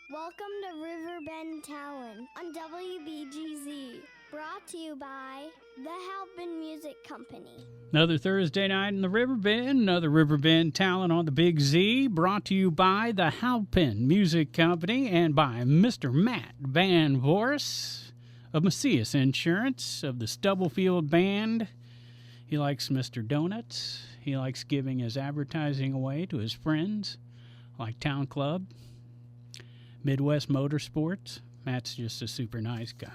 Welcome to Riverbend Talon on WBGZ. Brought to you by the Halpin Music Company. Another Thursday night in the Riverbend, another Riverbend Talent on the Big Z, brought to you by the Halpin Music Company and by Mr. Matt Van Voorhis of Macias Insurance of the Stubblefield Band. He likes Mr. Donuts. He likes giving his advertising away to his friends, like Town Club, Midwest Motorsports. Matt's just a super nice guy.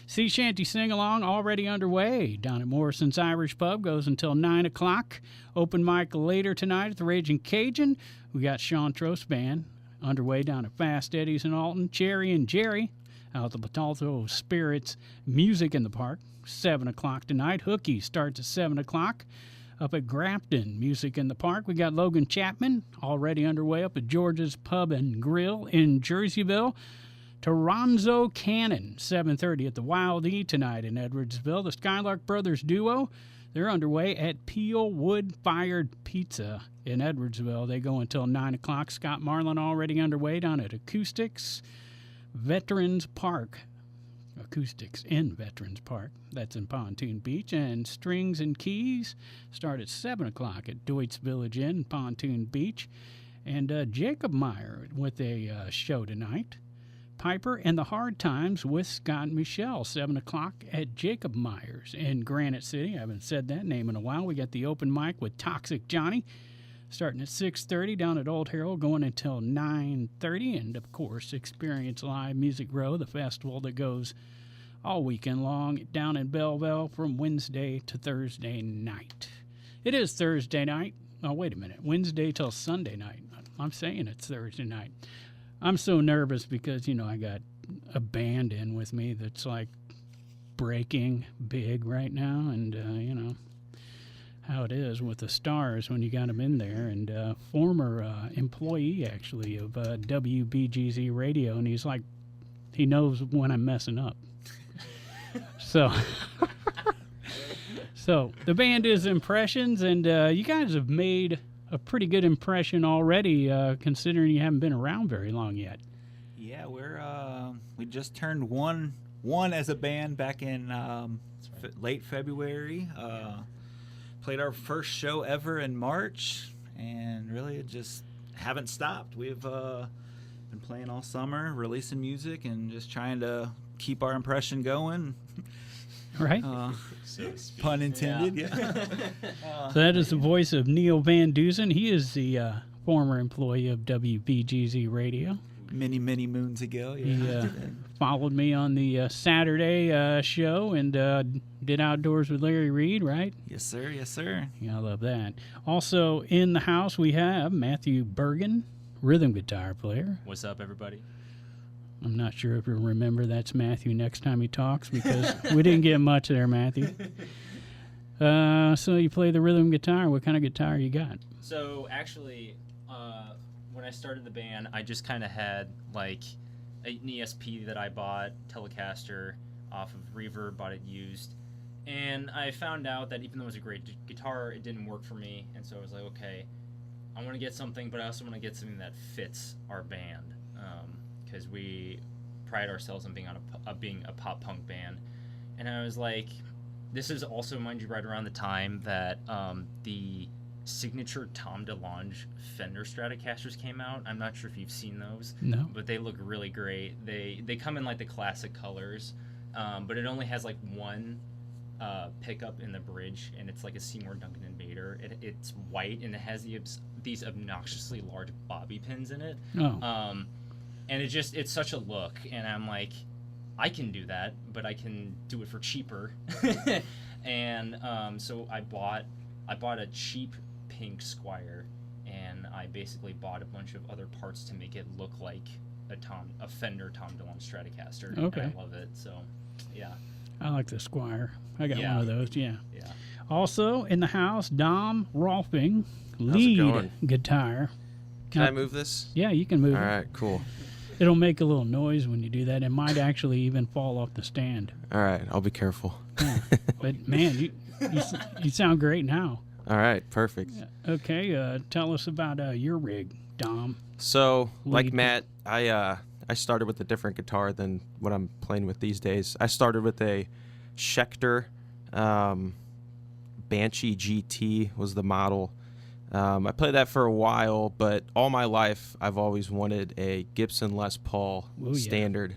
Sea Shanty Sing-Along already underway down at Morrison's Irish Pub. Goes until 9 o'clock. Open mic later tonight at the Raging Cajun. We got Sean Trost Band underway down at Fast Eddie's in Alton. Cherry and Jerry out at the Batalto Spirits Music in the Park. 7 o'clock tonight. Hooky starts at 7 o'clock. Up at Grafton, Music in the Park. We got Logan Chapman already underway up at George's Pub and Grill in Jerseyville. Toronzo Cannon, 7:30 at the Wild E tonight in Edwardsville. The Skylark Brothers Duo, they're underway at Peel Wood Fired Pizza in Edwardsville. They go until 9 o'clock. Scott Marlin already underway down at Acoustics Veterans Park. Acoustics in Veterans Park. That's in Pontoon Beach. And Strings and Keys start at 7 o'clock at Deutz Village Inn, Pontoon Beach. And Jacob Meyer with a show tonight. Piper and the Hard Times with Scott and Michelle, 7 o'clock at Jacob Myers in Granite City. I haven't said that name in a while. We got the open mic with Toxic Johnny starting at 6:30 down at Old Herald, going until 9:30. And, of course, Experience Live Music Row, the festival that goes all weekend long down in Belleville from Wednesday to Thursday night. It is Thursday night. Oh, wait a minute. Wednesday till Sunday night. I'm saying it's Thursday night. I'm so nervous because, I got a band in with me that's like breaking big right now. And, how it is with the stars when you got them in there. And former employee, actually, of WBGZ Radio. And he's like, he knows when I'm messing up. So the band is Impressions. And you guys have made a pretty good impression already, considering you haven't been around very long yet. Yeah, we just turned one as a band back in late February. Played our first show ever in March, and really it just haven't stopped. We've been playing all summer, releasing music, and just trying to keep our impression going. Right? Pun intended, yeah. So that is the voice of Neil Van Dusen. He is the former employee of WBGZ Radio. Many moons ago, yeah. He followed me on the Saturday show and did Outdoors with Larry Reed, right? Yes, sir. Yeah, I love that. Also in the house we have Matthew Bergen, rhythm guitar player. What's up, everybody? I'm not sure if you remember that's Matthew next time he talks because we didn't get much there, Matthew. So you play the rhythm guitar. What kind of guitar you got? So actually, when I started the band, I just kind of had like an ESP that I bought, Telecaster, off of Reverb, bought it used. And I found out that even though it was a great guitar, it didn't work for me. And so I was like, okay, I want to get something, but I also want to get something that fits our band. Because we pride ourselves on being a pop punk band. And I was like, this is also, mind you, right around the time that the signature Tom DeLonge Fender Stratocasters came out. I'm not sure if you've seen those. No. But they look really great. They come in like the classic colors, but it only has like one pickup in the bridge, and it's like a Seymour Duncan Invader. It's white, and it has these obnoxiously large bobby pins in it. Oh. And it's such a look, and I'm like, I can do that, but I can do it for cheaper. And so I bought a cheap pink Squire, and I basically bought a bunch of other parts to make it look like a Fender Tom DeLonge Stratocaster. Okay. And I love it, so yeah. I like the Squire. I got one of those, yeah. Yeah. Also in the house, Dom Rolfing, How's it lead going? guitar. Can I move this? Yeah, you can move All it. right, cool. It'll make a little noise when you do that. It might actually even fall off the stand. All right, I'll be careful. Yeah. But, man, you sound great now. All right, perfect. Okay, tell us about your rig, Dom. So, like Lead. Matt, I I started with a different guitar than what I'm playing with these days. I started with a Schecter Banshee GT was the model. I played that for a while, but all my life I've always wanted a Gibson Les Paul standard.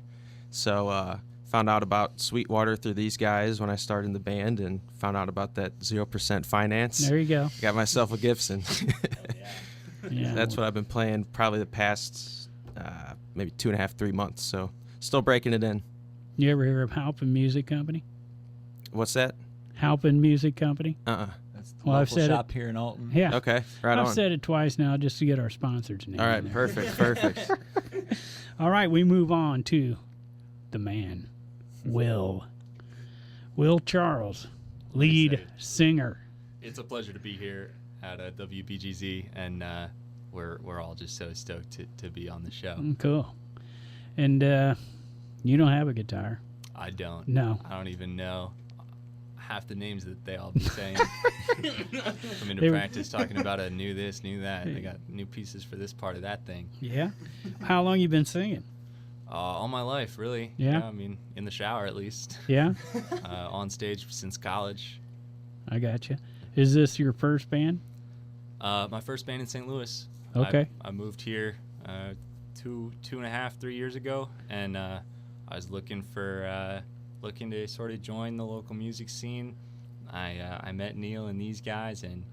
So found out about Sweetwater through these guys when I started in the band, and found out about that 0% finance. There you go. Got myself a Gibson. Yeah. That's what I've been playing probably the past maybe 2.5, 3 months. So still breaking it in. You ever hear of Halpin Music Company? What's that? Halpin Music Company? Uh-uh. That's the Well, I've local said shop here in Alton. Yeah. Okay, right I've on. said it twice now just to get our sponsors' name. All right, in there. perfect. All right, we move on to the man, Will. Will Charles, lead singer. It's a pleasure to be here at WBGZ, and we're all just so stoked to be on the show. Cool. And you don't have a guitar. I don't. No. I don't even know half the names that they all be saying. I'm into They were- practice talking about a new this, new that. They got new pieces for this part of that thing. Yeah? How long you been singing? All my life, really. Yeah? I mean, in the shower at least. Yeah? On stage since college. I got you. Is this your first band? My first band in St. Louis. Okay. I moved here 2.5, 3 years ago, and I was looking to sort of join the local music scene. I met Neil and these guys and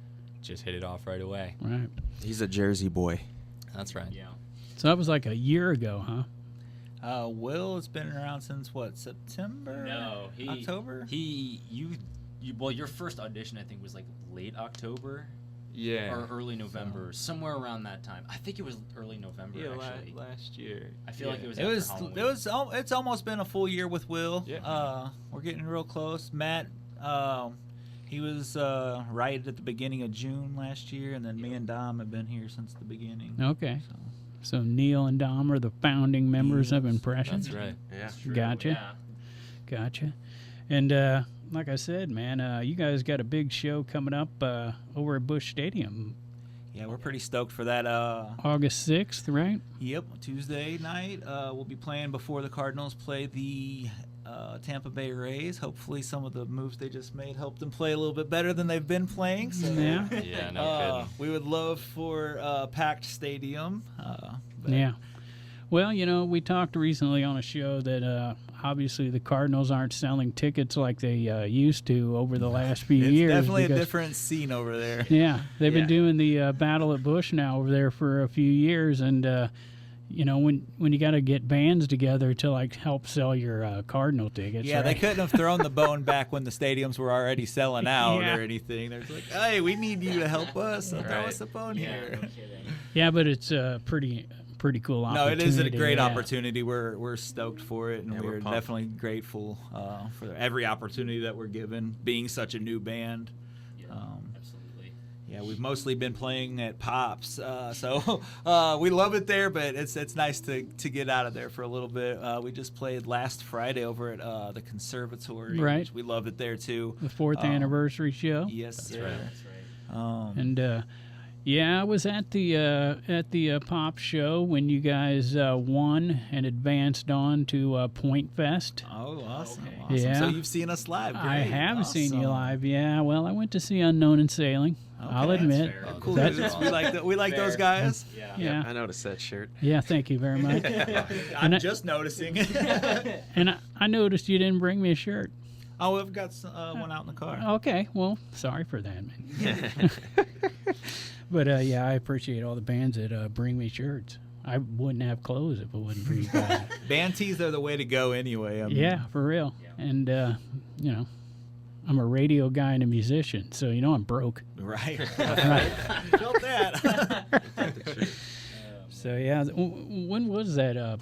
just hit it off right away. Right. He's a Jersey boy. That's right. Yeah. So that was like a year ago, huh? Will has been around since what, September? No, October? Well, your first audition I think was like late October Yeah. or early November, somewhere around that time. I think it was early November actually. last year. I feel like it was. It after was. Halloween. It's almost been a full year with Will. Yeah. We're getting real close. Matt, he was right at the beginning of June last year, and then me and Dom have been here since the beginning. Okay. So. So Neil and Dom are the founding members of Yes, Impressions? That's right. Yeah. True, Gotcha. Yeah. Gotcha. And like I said, man, you guys got a big show coming up over at Busch Stadium, Yeah, we're pretty stoked for that. August 6th, right? Yep, Tuesday night. We'll be playing before the Cardinals play the Tampa Bay Rays. Hopefully, some of the moves they just made help them play a little bit better than they've been playing. So, Yeah. Yeah, no kidding. we would love for a packed stadium. But Yeah. Well, you know, we talked recently on a show that obviously the Cardinals aren't selling tickets like they used to over the last few It's years. definitely a because- different scene over there. Yeah, they've been Yeah. doing the Battle at Busch now over there for a few years, and you know, when you got to get bands together to like help sell your Cardinal tickets. Yeah, they right? couldn't have thrown the bone back when the stadiums were already selling out Yeah. or anything. They're just like, hey, we need you to help us. So throw Right. us a bone here. Yeah, but it's pretty cool No, opportunity. it is a great yeah. opportunity. We're stoked for it, and Yeah, we're we're pumped. definitely grateful for every opportunity that we're given, being such a new band. Yeah, Um, absolutely. Yeah, we've mostly been playing at Pops, so we love it there. But it's nice to get out of there for a little bit. We just played last Friday over at the Conservatory. Right. Which we love it there too. The 4th anniversary show. Yes, sir. right. That's right. And yeah, I was at the pop show when you guys won and advanced on to Point Fest. Oh, awesome! Okay. Awesome. Yeah. So you've seen us live. I Great. have seen you Awesome. live. Yeah, well, I went to see Unknown and Sailing. I'll Okay, admit. fair. Cool. That's- dudes. We like those guys. Yeah. Yeah. I noticed that shirt. Yeah, thank you very much. I'm I- just noticing. And I noticed you didn't bring me a shirt. Oh, we've got one out in the car. Okay, well, sorry for that, man. But yeah, I appreciate all the bands that bring me shirts. I wouldn't have clothes if it wasn't for you guys. Band tees are the way to go anyway. I mean, Yeah, for real. Yeah. And you know, I'm a radio guy and a musician, so you know I'm broke. Right. Right. Felt that. So yeah, when was that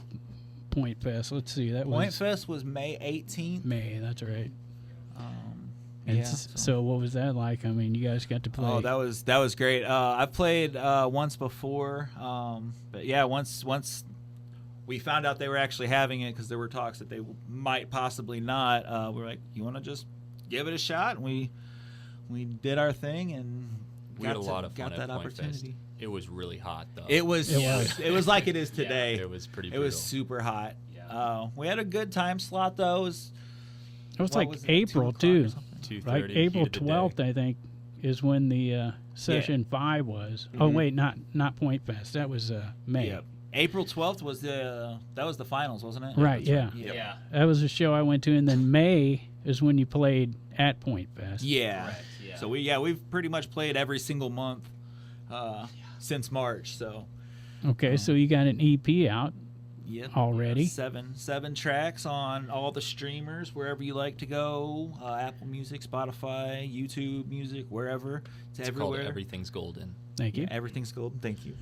Point Fest? Let's see, that Point was Fest was May 18th. May. That's right. Yeah, And so what was that like? I mean, you guys got to play. Oh, that was great. I've played once before, but yeah, once we found out they were actually having it, because there were talks that they might possibly not. We were like, you want to just give it a shot? And we did our thing, and We had a lot of fun got at that Point Fest. opportunity. It was really hot though. It was like it is today. Yeah, it was pretty. It brutal. was super hot. Yeah. We had a good time slot though. It was what like was it, April 2 o'clock or too. something? 2:30. Like April heat of the day. 12th, I think, is when the session 5 was. Oh wait, not Point Fest. That was May. Yep. April 12th was the finals, wasn't it? Right. Yeah. Yeah. That was a show I went to, and then May is when you played at Point Fest. Yeah. Correct, yeah. So we've pretty much played every single month since March. So Okay, so you got an EP out. yep. Already? Seven tracks on all the streamers wherever you like to go. Apple Music, Spotify, YouTube Music, wherever. It's Called everywhere. Everything's Golden. Thank you. Yeah, everything's golden. Thank you.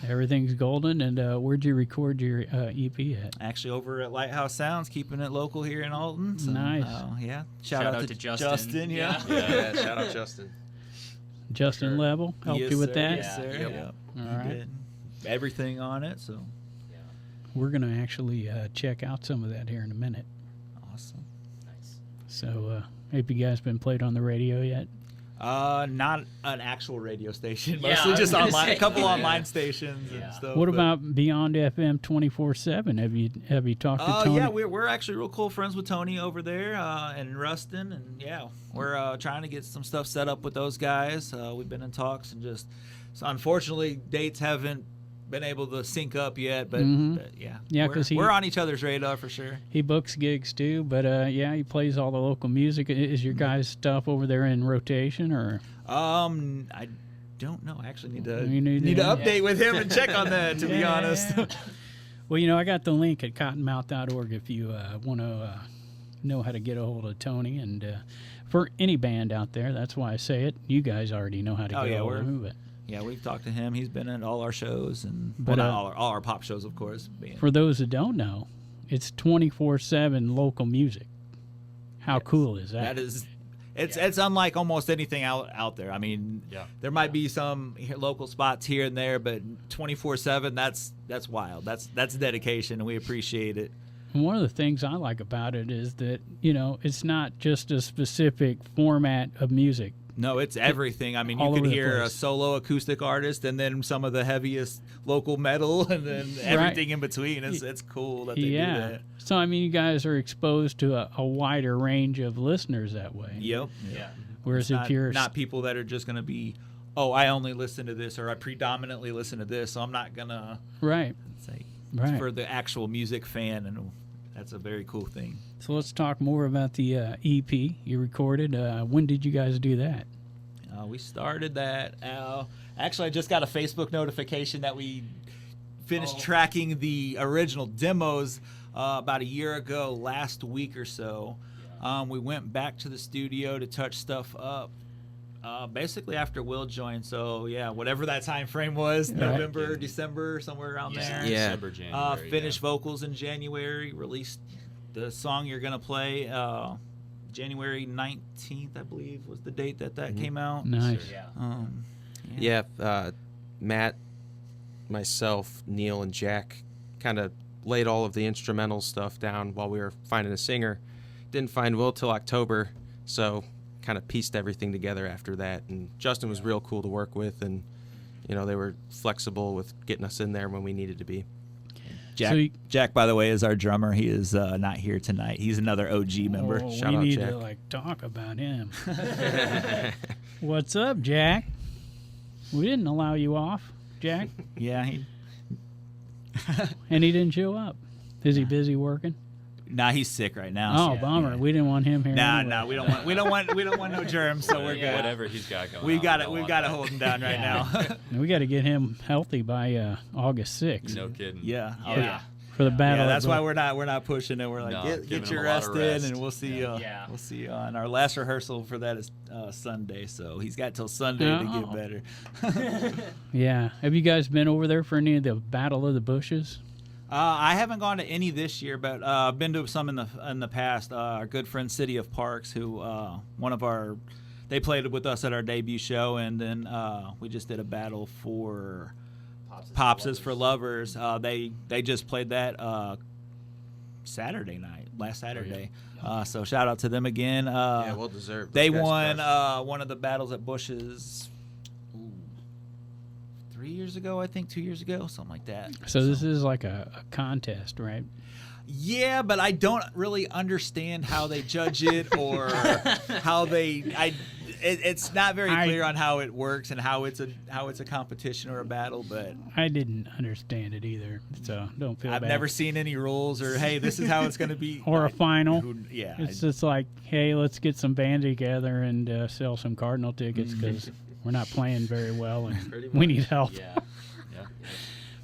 Everything's golden. And where'd you record your EP at? Actually, over at Lighthouse Sounds, keeping it local here in Alton. So, Nice. Yeah. Shout out to Justin. Yeah. Yeah, shout out Justin. Justin Level helped Yes, you with sir. that? Yes, sir. Yep. Yep. All He right. did everything on it. So We're going to actually check out some of that here in a minute. awesome. Nice. So, have you guys been played on the radio yet? Not an actual radio station. Yeah, Mostly I was just gonna online. say. A couple Yeah. online stations and Yeah. stuff. What but- about Beyond FM 24/7? Have you talked to Tony? Yeah, we're actually real cool friends with Tony over there and Rustin, and yeah, we're trying to get some stuff set up with those guys. We've been in talks and so unfortunately dates haven't been able to sync up yet, but, but yeah, Yeah, we're, 'cause we're on each other's radar for sure. He books gigs too, but yeah, he plays all the local music. Is your guys' stuff over there in rotation, or? I don't know. I actually need to You need to- update with him and check on that. To be honest. Well, I got the link at cottonmouth.org if you want to know how to get a hold of Tony. And for any band out there, that's why I say it. You guys already know how to Oh, get yeah, a hold of we're- him. But Yeah, we've talked to him. He's been at all our shows and But, not all our pop shows, of course. for those that don't know, it's 24/7 local music. How cool is that? That is, it's unlike almost anything out there. I mean, Yeah. there might be some local spots here and there, but 24/7, that's wild. That's dedication, and we appreciate it. And one of the things I like about it is that, it's not just a specific format of music. No, it's everything. I mean, All you could over the hear a place. solo acoustic artist, and then some of the heaviest local metal, and then everything in between. It's cool that they do that. So, I mean, you guys are exposed to a wider range of listeners that way. Yep. Yeah. Whereas It's if you're not people that are just going to be, oh, I only listen to this, or I predominantly listen to this, so I'm not gonna right, say. right. It's for the actual music fan, and that's a very cool thing. So let's talk more about the EP you recorded. When did you guys do that? We started that. Actually, I just got a Facebook notification that we finished tracking the original demos about a year ago, last week or so. We went back to the studio to touch stuff up. Basically after Will joined, so yeah, whatever that time frame was, November, December, somewhere around there. Yeah. December, January. Finished vocals in January, released the song you're gonna play January 19th, I believe, was the date that came out. Nice. Yeah. Yeah, Matt, myself, Neil, and Jack kind of laid all of the instrumental stuff down while we were finding a singer. Didn't find Will till October, so kind of pieced everything together after that. And Justin was real cool to work with, and they were flexible with getting us in there when we needed to be. Jack, by the way, is our drummer. He is not here tonight. He's another OG member. Oh, Shout we out, need Jack. to talk about him. What's up, Jack? We didn't allow you off, Jack, Yeah, and he didn't show up. Is he busy working? he's sick right now. Oh, so- bummer. yeah. We didn't want him here. anyway. Nah, we don't want no germs, so we're good. Whatever he's got going. We've on, got we it. don't We've want got to that. hold him down right now. We got to get him healthy by August 6th No kidding. Yeah. Oh, Yeah. yeah. for the battle. Yeah, of that's the- why we're not pushing it. We're like, No, get giving your him a lot rest of in, rest. and we'll see. Yeah. We'll see you on our last rehearsal for that is Sunday. So he's got till Sunday to Oh. get better. Yeah. Have you guys been over there for any of the Battle of the Bushes? I haven't gone to any this year, but I've been to some in the past. Our good friend City of Parks, who they played with us at our debut show, and then we just did a battle for Pops is for Lovers. They just played that last Saturday. So shout out to them again. Yeah, well deserved. They Those guys won crushed. one of the battles at Bush's 3 years ago, I think, 2 years ago, something like that. So this is like a contest, right? Yeah, but I don't really understand how they judge it or how it's not very clear on how it works and how it's a competition or a battle. But I didn't understand it either, so don't feel I've bad. never seen any rules or hey, this is how it's going to be or a final. Yeah, It's just like, hey, let's get some bands together and sell some Cardinal tickets because we're not playing very well and we need help. Yeah. Yeah.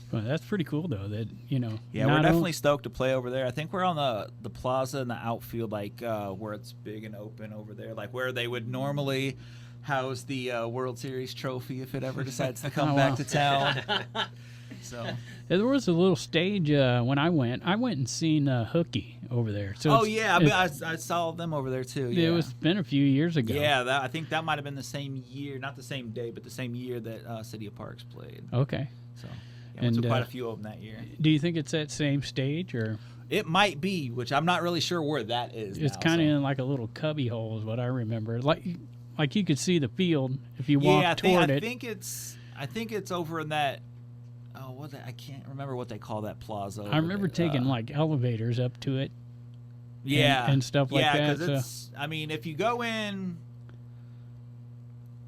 But that's pretty cool, though, that, you know. Yeah, we're definitely stoked to play over there. I think we're on the plaza in the outfield, like where it's big and open over there, like where they would normally house the World Series trophy if it ever decides to come back to town. So there was a little stage when I went and seen Hookie over there. So I saw them over there too. Yeah. It was been a few years ago. Yeah, I think that might have been the same year, not the same day, but the same year that City of Parks played. Okay. So yeah, went to quite a few of them that year. Do you think it's that same stage or? It might be, which I'm not really sure where that is. It's kind of in like a little cubby hole, is what I remember. Like you could see the field if you walked toward it. I think it's over in that. Oh, I can't remember what they call that plaza. I remember taking like elevators up to it. Yeah, and stuff like that. Yeah, because I mean, if you go in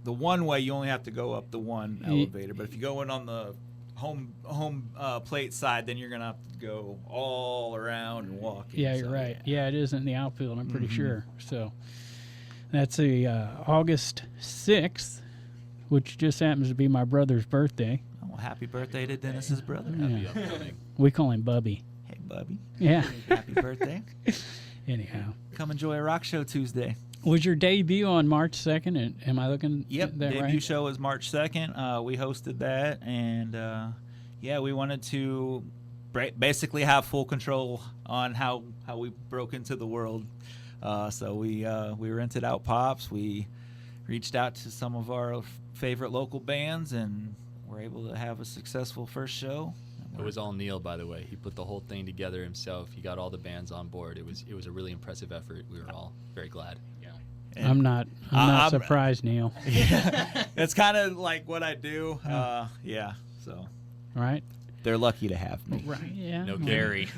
the one way, you only have to go up the one elevator. But if you go in on the home plate side, then you're gonna have to go all around and walk. Yeah, you're right. Yeah, it is in the outfield. I'm pretty sure. So that's the August 6th, which just happens to be my brother's birthday. Oh, happy birthday to Dennis's brother. Yeah. We call him Bubby. Hey, Bubby. Yeah. Happy birthday. Anyhow, come enjoy a rock show Tuesday. Was your debut on March 2nd? And am I looking at that right? Debut show was March 2nd. We hosted that, and we wanted to basically have full control on how we broke into the world. So we rented out Pops. We reached out to some of our favorite local bands, and were able to have a successful first show. It was all Neil, by the way. He put the whole thing together himself. He got all the bands on board. It was a really impressive effort. We were all very glad. Yeah. I'm not surprised, Neil. Yeah. It's kind of like what I do. So. Right. They're lucky to have me. Right. Yeah. No Gary.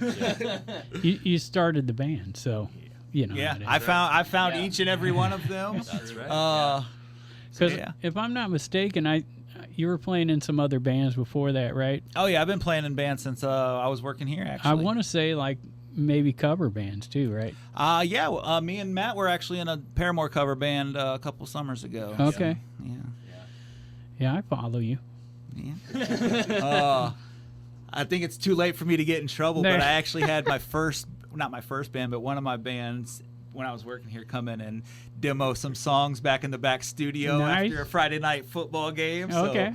You started the band, so you know. Yeah. I found each and every one of them. That's right. Because if I'm not mistaken, you were playing in some other bands before that, right? Oh yeah, I've been playing in bands since I was working here. Actually, I want to say like maybe cover bands too, right? Me and Matt were actually in a Paramore cover band a couple summers ago. Okay. So, yeah, I follow you. Yeah. I think it's too late for me to get in trouble, but I actually had not my first band, but one of my bands when I was working here come in and demo some songs back in the back studio after a Friday night football game. So okay.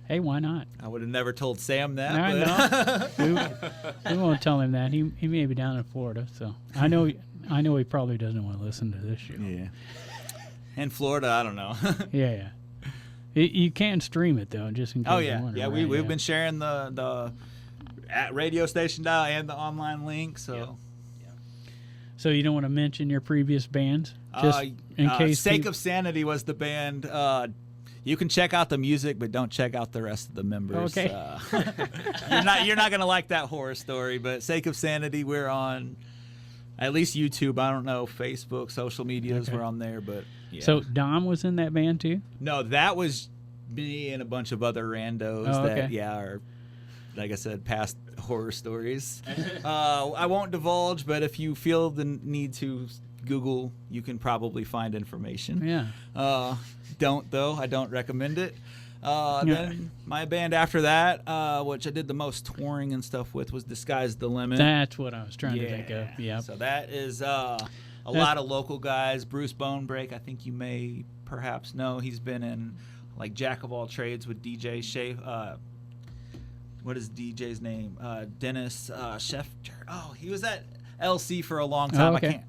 Hey, why not? I would have never told Sam that. We won't tell him that. He may be down in Florida, so I know he probably doesn't want to listen to this show. Yeah. In Florida, I don't know. Yeah. You can stream it though, just in case. Oh yeah, you wonder, yeah. right? We've been sharing the at radio station dial and the online link. So. So you don't want to mention your previous bands, just in case. Sake of Sanity was the band. You can check out the music, but don't check out the rest of the members. Okay. You're not gonna like that horror story, but Sake of Sanity, we're on at least YouTube. I don't know, Facebook, social medias. We're on there, but yeah. So Dom was in that band too? No, that was me and a bunch of other randos that are, like I said, past horror stories. I won't divulge, but if you feel the need to Google, you can probably find information. Yeah. Don't though. I don't recommend it. Then my band after that, which I did the most touring and stuff with, was Disguise the Limit. That's what I was trying to think of. Yeah. So that is a lot of local guys. Bruce Bonebreak, I think you may perhaps know. He's been in like Jack of All Trades with DJ Shea. What is DJ's name? Dennis Schefter. Oh, he was at LC for a long time. Oh, okay. I can't.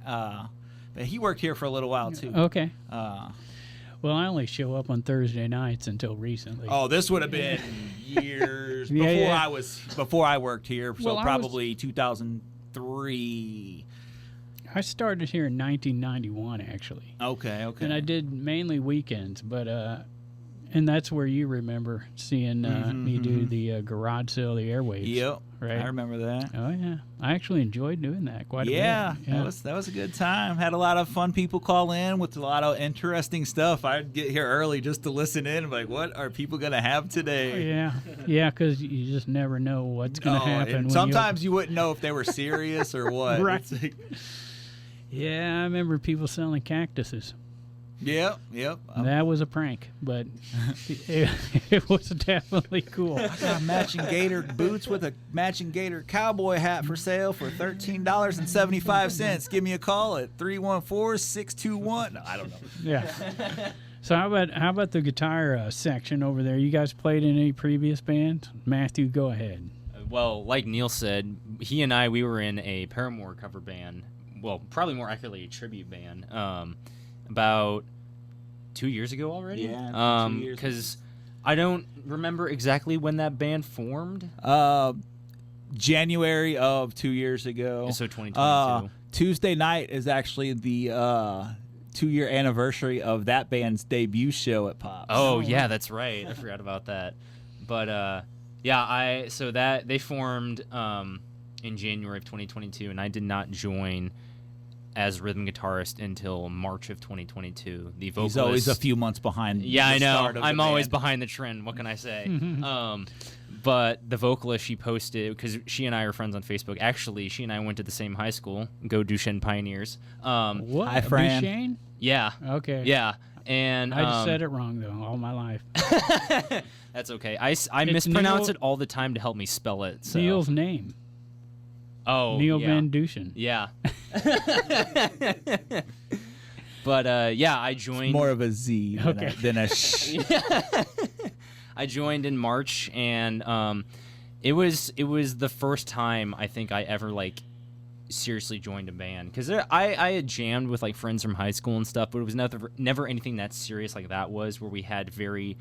But he worked here for a little while too. Okay. Well, I only show up on Thursday nights until recently. Oh, this would have been years before I worked here. So probably 2003. I started here in 1991, actually. Okay. And I did mainly weekends, but And that's where you remember seeing me do the garage sale, the airwaves. Yep. Right. I remember that. Oh yeah, I actually enjoyed doing that quite a bit. Yeah, that was a good time. Had a lot of fun people call in with a lot of interesting stuff. I'd get here early just to listen in. Like, what are people gonna have today? Yeah, because you just never know what's going to happen. And sometimes you wouldn't know if they were serious or what. Right. It's like, yeah, I remember people selling cactuses. Yep. That was a prank, but it was definitely cool. I got matching gator boots with a matching gator cowboy hat for sale for $13.75. Give me a call at 314-621. No, I don't know. Yeah. So how about the guitar section over there? You guys played in any previous bands? Matthew, go ahead. Well, like Neil said, he and we were in a Paramore cover band. Well, probably more accurately a tribute band. About 2 years ago already. Yeah, 2 years. Because I don't remember exactly when that band formed. January of 2 years ago. So 2022. Tuesday night is actually the 2-year anniversary of that band's debut show at Pops. Oh yeah, that's right. I forgot about that. But they formed in January of 2022, and I did not join as rhythm guitarist until March of 2022. The vocalist, He's always a few months behind. Yeah, the I know. start of the I'm always band. behind the trend. What can I say? But the vocalist, she posted, because she and I are friends on Facebook. Actually, she and I went to the same high school. Go Duchesne Pioneers. What? Hi, Fran. Duchesne? Yeah. Okay. Yeah. And I just said it wrong, though, all my life. That's okay. I mispronounce it all the time to help me spell it. So. Neil's name. Oh, Neil yeah. Van Dusen. Yeah. But I joined. It's more of a Z than a sh. I joined in March, and it was the first time I think I ever seriously joined a band, because I had jammed with friends from high school and stuff, but it was never anything that serious like that was, where we had very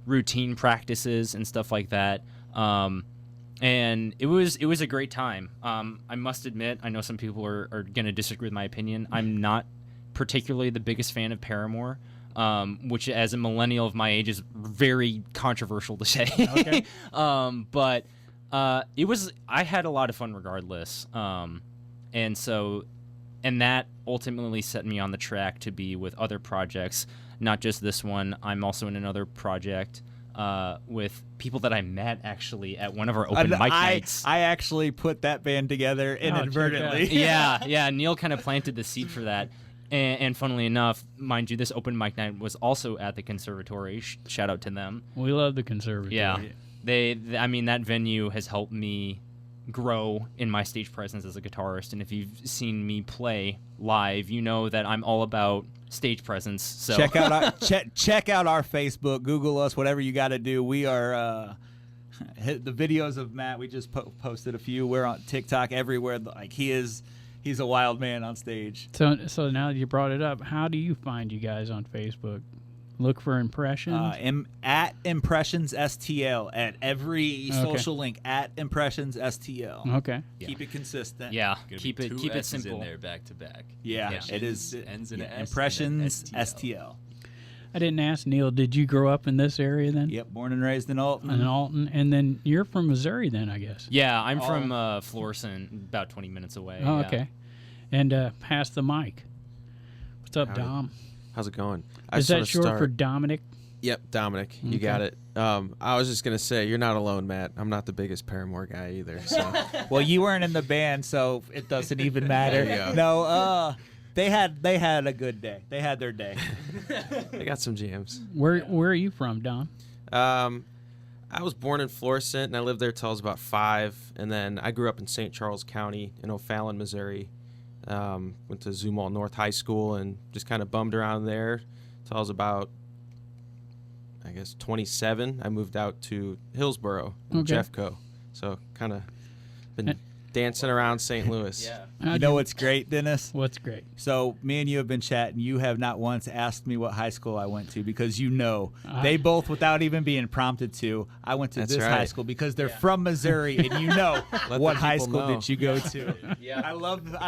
routine practices and stuff like that. And it was a great time. I must admit, I know some people are going to disagree with my opinion. I'm not particularly the biggest fan of Paramore, which as a millennial of my age is very controversial to say. Okay. But I had a lot of fun regardless. And that ultimately set me on the track to be with other projects, not just this one. I'm also in another project with people that I met actually at one of our open mic nights. I actually put that band together inadvertently. Yeah. Neil kind of planted the seed for that. And funnily enough, mind you, this open mic night was also at the conservatory. Shout out to them. We love the conservatory. Yeah. That venue has helped me grow in my stage presence as a guitarist. And if you've seen me play live, you know that I'm all about stage presence. So check out our Facebook, Google us, whatever you got to do. We are the videos of Matt. We just posted a few. We're on TikTok everywhere. He's a wild man on stage. So now that you brought it up, how do you find you guys on Facebook? Look for Impressions? At IMPRESSIONSstl at every social link at IMPRESSIONSstl. Okay. Keep it consistent. Yeah. Gonna Keep be it two S's simple. in there back to back. Yeah. It is. It ends in an S. Impressions and then STL. STL. I didn't ask Neil, did you grow up in this area then? Yep. Born and raised in Alton. In Alton. And then you're from Missouri then, I guess. Yeah, I'm from Florissant, about 20 minutes away. Oh, yeah. okay. And pass the mic. What's up, Howdy. Dom? How's it going? Is that short for Dominic? Yep, Dominic. You Okay. got it. I was just gonna say, you're not alone, Matt. I'm not the biggest Paramore guy either. So Well, you weren't in the band, so it doesn't even matter. There you go. No, they had a good day. They had their day. I got some jams. Where are you from, Dom? I was born in Florissant, and I lived there till I was about 5. And then I grew up in St. Charles County in O'Fallon, Missouri. Went to Zumwalt North High School and just kind of bummed around there till I was about, I guess, 27. I moved out to Hillsboro in Okay. Jeffco. So kind of been dancing around St. Louis. Yeah. You know what's great, Dennis? What's great? So me and you have been chatting. You have not once asked me what high school I went to because you know they both, without even being prompted to, I went to That's this right. high school because they're from Missouri and you know Let what the high people school know. did you go to. Yeah. I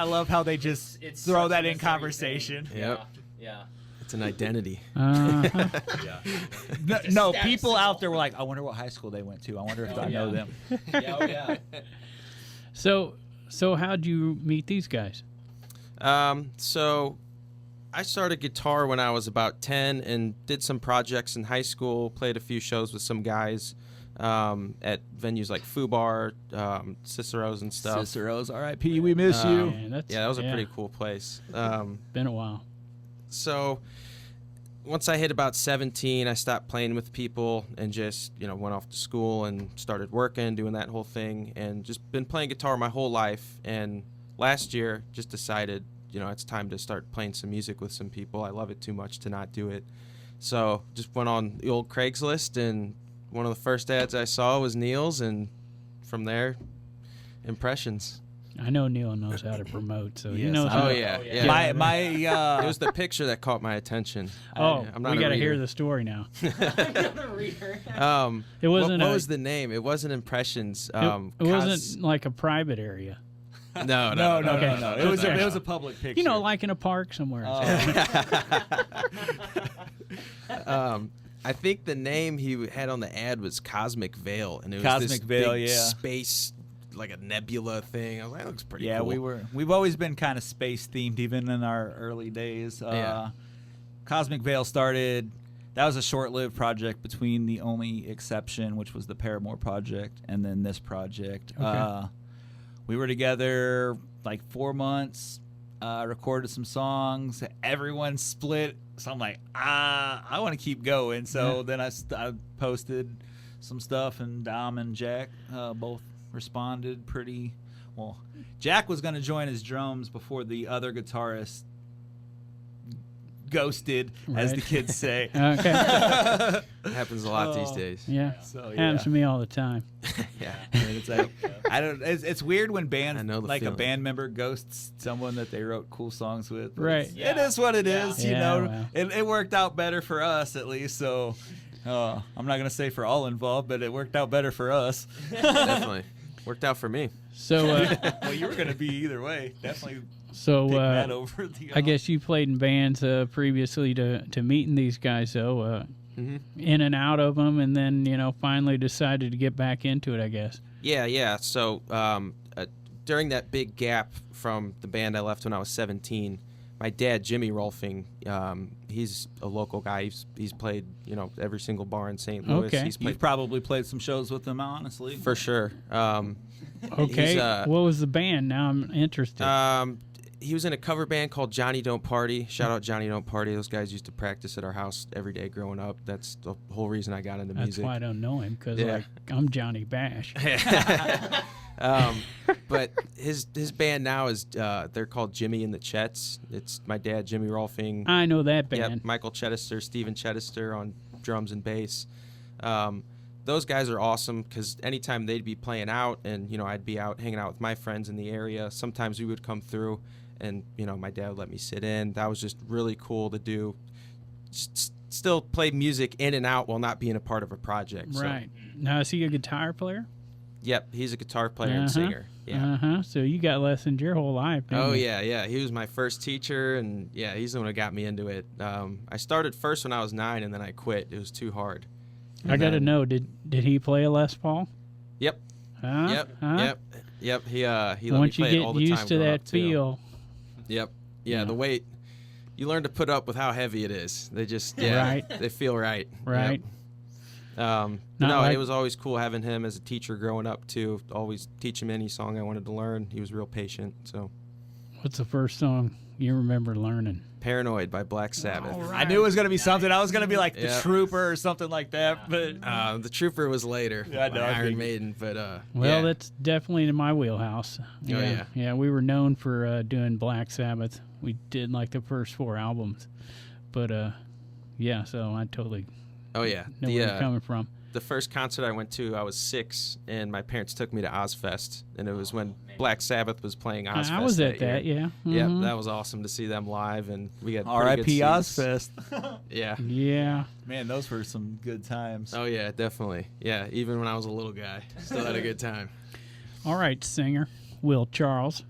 love how they just It's throw such that a in Missouri conversation. thing. Yep. Yeah. It's an identity. No, people out there were like, I wonder what high school they went to. I wonder if I know them. Yeah. So how'd you meet these guys? So I started guitar when I was about 10 and did some projects in high school, played a few shows with some guys at venues like Foo Bar, Cicero's and stuff. Cicero's, R.I.P. We miss you. Man, Yeah, that was a pretty cool place. Been a while. So once I hit about 17, I stopped playing with people and just, went off to school and started working, doing that whole thing, and just been playing guitar my whole life. And last year, just decided, it's time to start playing some music with some people. I love it too much to not do it. So just went on the old Craigslist, and one of the first ads I saw was Neil's, and from there, impressions. I know Neil knows how to promote, so he Yes, knows. Oh, how yeah. My It was the picture that caught my attention. Oh, I'm not we a got to hear reader. the story now. It It wasn't. What was the name? It wasn't Impressions. It wasn't like a private area. No. Okay. It was a public picture. Like in a park somewhere. I think the name he had on the ad was Cosmic Veil, and it was Cosmic this Veil, big yeah. space, like a nebula thing. I was like, that looks pretty Yeah, cool. we've always been kind of space themed, even in our early days. Yeah. Cosmic Veil started. That was a short-lived project between the only exception, which was the Paramore project, and then this project. Okay. We were together like 4 months. Recorded some songs. Everyone split. So I'm like, I want to keep going. So then I posted some stuff, and Dom and Jack both responded pretty well. Jack was going to join his drums before the other guitarist ghosted, as Right. the kids say. Okay. Happens a lot these days. Yeah. So, Happens to me all the time. Yeah. And it's like, it's weird when bands, I know the like feeling. a band member ghosts someone that they wrote cool songs with. But Right. It is what it is, you Yeah, know. well. It worked out better for us, at least. So I'm not going to say for all involved, but it worked out better for us. Definitely. Worked out for me. So, Well, you were going to be either way. Definitely so pick that over the I guess you played in bands previously to meeting these guys, though. Mm-hmm. In and out of them, and then finally decided to get back into it, I guess. Yeah. So during that big gap from the band I left when I was 17, my dad, Jimmy Rolfing, he's a local guy. He's played, every single bar in St. Louis. Okay. He's played You've probably played some shows with them, honestly. for sure. Okay. He's, What was the band? Now I'm interested. He was in a cover band called Johnny Don't Party. Shout out Johnny Don't Party. Those guys used to practice at our house every day growing up. That's the whole reason I got into That's music. why I don't know him, because Yeah. I'm Johnny Bash. But his band now is they're called Jimmy and the Chets. It's my dad, Jimmy Rolfing. I know that Yep, band. Michael Chedister, Steven Chedister on drums and bass. Those guys are awesome because anytime they'd be playing out and, I'd be out hanging out with my friends in the area, sometimes we would come through and, my dad would let me sit in. That was just really cool to do. Still play music in and out while not being a part of a project. So, Right. Now, is he a guitar player? yep, he's a guitar player and singer. Yeah. Uh-huh. So you got lessons your whole life, didn't Oh you? yeah. He was my first teacher, and yeah, he's the one who got me into it. I started first when I was 9, and then I quit. It was too hard. I got to then- know, did he play a Les Paul? Yep. Huh? Huh? Yep. He let me Once you play it all get the time used to growing that up, too. feel, Yep. Yeah, the weight. You learn to put up with how heavy it is. They just Right. They feel right. right? Yep. Not No, like- it was always cool having him as a teacher growing up too. Always teach him any song I wanted to learn. He was real patient. So, What's the first song you remember learning? Paranoid by Black Sabbath. I knew it was going to be something. I was going to be like The Yeah. Trooper or something like that. But The Trooper was later. Yeah, I know, by I Iron figured. Maiden, but Well, yeah. that's definitely in my wheelhouse. yeah. Yeah, we were known for doing Black Sabbath. We did like the first 4 albums. But, yeah, so I totally Oh yeah. know where you're coming from. The first concert I went to, I was 6, and my parents took me to Ozfest, and it was when Black Sabbath was playing Ozfest. I was at that, year. yeah. Yep, Mhm. that was awesome to see them live, and we got pretty R.I.P. good seats. Ozfest. Yeah. Yeah. Man, those were some good times. Oh yeah, definitely. Yeah, even when I was a little guy, still had a good time. All right, singer Will Charles.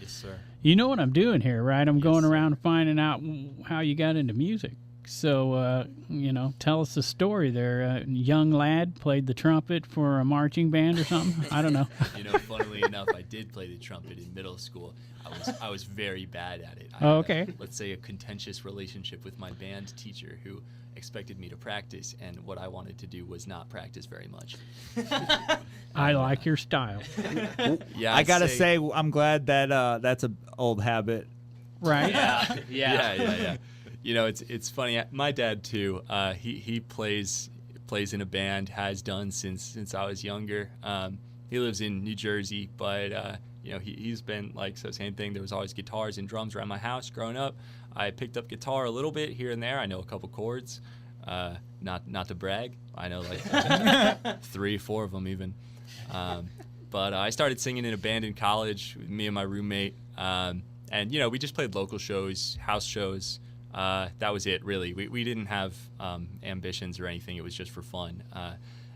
Yes, sir. You know what I'm doing here, right? I'm going sir. around finding out how you got into music. So, tell us the story there. A young lad played the trumpet for a marching band or something? I don't know. Funnily enough, I did play the trumpet in middle school. I was very bad at it. I Oh, had okay. Let's say a contentious relationship with my band teacher who expected me to practice, and what I wanted to do was not practice very much. I like your style. Yeah, I I'd gotta say, I'm glad that that's an old habit. Right? Yeah. It's funny. My dad too. He plays in a band. Has done since I was younger. He lives in New Jersey, but he's been like, so same thing. There was always guitars and drums around my house growing up. I picked up guitar a little bit here and there. I know a couple chords. Not to brag. I know like 3, 4 of them even. But I started singing in a band in college with me and my roommate. And we just played local shows, house shows. That was it, really. We didn't have ambitions or anything. It was just for fun.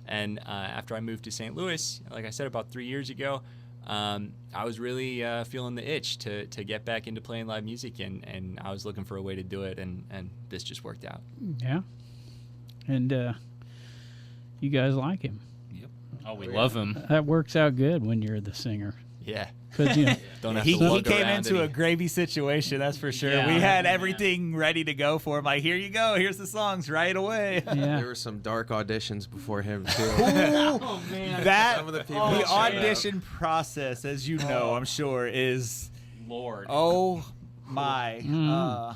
And after I moved to St. Louis, like I said, about 3 years ago, I was really feeling the itch to get back into playing live music, and I was looking for a way to do it, and this just worked out. Yeah. And you guys like him. Yep. Oh, we love him. That works out good when you're the singer. Yeah. Because, Don't have He to lug came around into any- a gravy situation, that's for sure. Yeah. We had everything ready to go for him. Like, here you go. Here's the songs right away. yeah. There were some dark auditions before him too. Oh, man. That, Some of the people the that showed up. audition process, as you know, I'm sure, is, Lord. oh, my.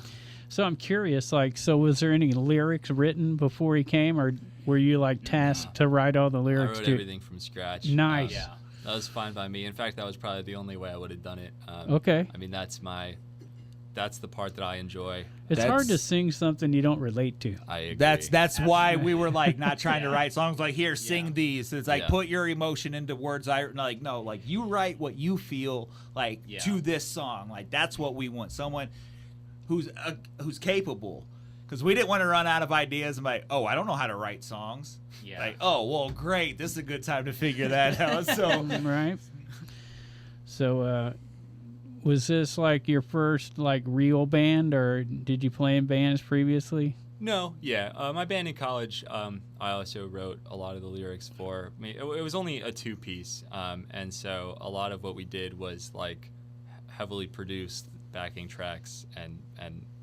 So I'm curious, so was there any lyrics written before he came, or were you, tasked to write all the I lyrics wrote too? everything from scratch. Nice. Yeah. That was fine by me. In fact, that was probably the only way I would have done it. Okay. I mean, that's the part that I enjoy. It's hard to That's- sing something you don't relate to. I agree. That's why we were not trying to write songs like, here, sing Yeah. these. It's Yeah. put your emotion into words. No, you write what you feel Yeah. to this song. That's what we want. Someone who's capable. Because we didn't want to run out of ideas and I don't know how to write songs. Yeah. Oh, well, great. This is a good time to figure that out. So Right. So, was this your first real band, or did you play in bands previously? No, yeah. My band in college, I also wrote a lot of the lyrics for me. It was only a 2-piece, and so a lot of what we did was heavily produced backing tracks, and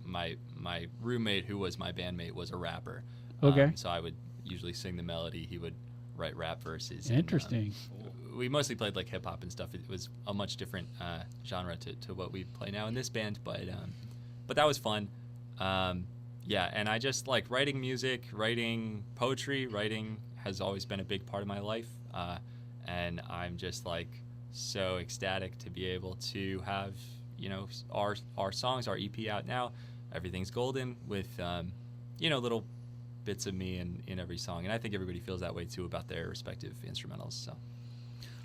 my roommate, who was my bandmate, was a rapper. Okay. So I would usually sing the melody. He would write rap verses. Interesting. And, we mostly played hip hop and stuff. It was a much different genre to what we play now in this band, but that was fun. Yeah, and I just like writing music, writing poetry. Writing has always been a big part of my life, and I'm just so ecstatic to be able to have our songs, our EP out now. Everything's golden with little bits of me in every song, and I think everybody feels that way too about their respective instrumentals. So.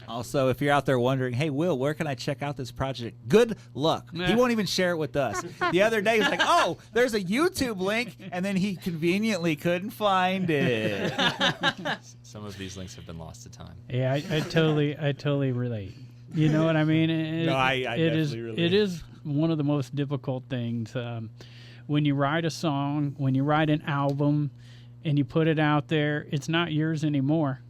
also, if you're out there wondering, hey, Will, where can I check out this project? Good luck. He won't even share it with us. The other day, he was oh, there's a YouTube link, and then he conveniently couldn't find it. Some of these links have been lost to time. Yeah, I totally relate. You know what I mean? No, I definitely relate. It is one of the most difficult things. When you write a song, when you write an album, and you put it out there, it's not yours anymore.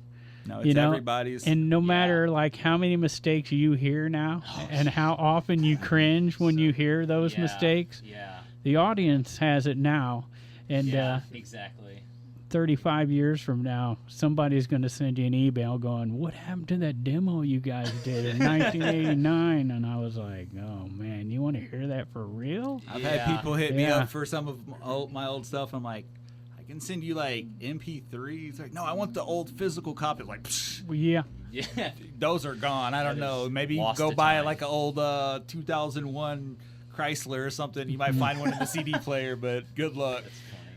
No, it's everybody's. And no matter how many mistakes you hear now, and how often you cringe when you hear those mistakes, Yeah. the audience has it now. And Yeah. Exactly. 35 years from now, somebody's going to send you an email going, what happened to that demo you guys did in 1989? And I was like, oh, man, you want to hear that for real? I've had people hit me Yeah. up for some of my old stuff. I'm like, I can send you MP3s. Like, no, I want the old physical copy. Like, psh, Well, yeah. Yeah. those are gone. I don't know. Maybe lost go to buy time. an old 2001 Chrysler or something. You might find one in the CD player, but good luck.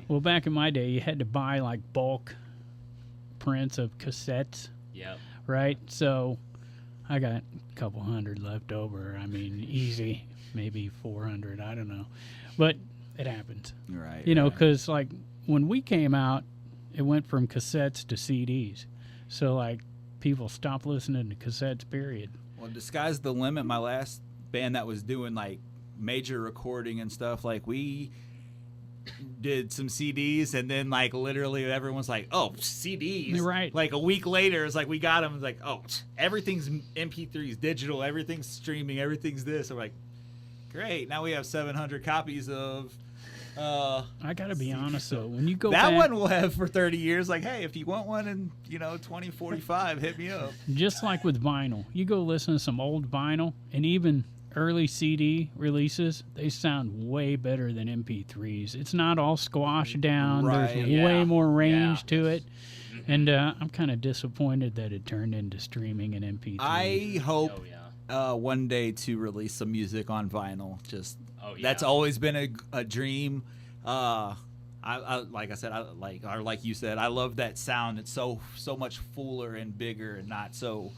Well, back in my day, you had to buy bulk prints of cassettes, Yep. right? So I got a couple hundred left over. I mean, easy, maybe 400. I don't know. But it happens. Right. Because when we came out, it went from cassettes to CDs. So people stopped listening to cassettes, period. Well, the sky's the limit. My last band that was doing major recording and stuff, did some CDs, and then like literally everyone's like, "Oh, CDs!" You're right. Like a week later, it's like we got them. It's like, "Oh, everything's MP3s, digital, everything's streaming, everything's this." I'm like, "Great! Now we have 700 copies of." I gotta be honest though, when you go that back, one we'll have for 30 years. Like, hey, if you want one in 2045, hit me up. just like with vinyl, you go listen to some old vinyl and even early CD releases, they sound way better than MP3s. It's not all squashed down. Right. There's Yeah. way more range Yeah. to it. And I'm kind of disappointed that it turned into streaming and MP3. I hope Oh yeah. one day to release some music on vinyl. Just Oh yeah. that's always been a dream. I like I said, like you said, I love that sound. It's so much fuller and bigger, and not so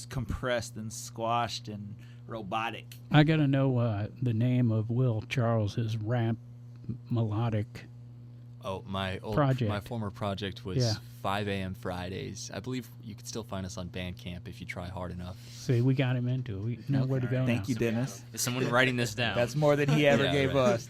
compressed and squashed and robotic. I gotta know the name of Will Charles's rap melodic. Oh, my Project. former project was Yeah. 5 a.m. Fridays. I believe you can still find us on Bandcamp if you try hard enough. See, we got him into it. We know where to go Thank now. you, Dennis. Is someone writing this down? That's more than he ever Yeah, gave right. us.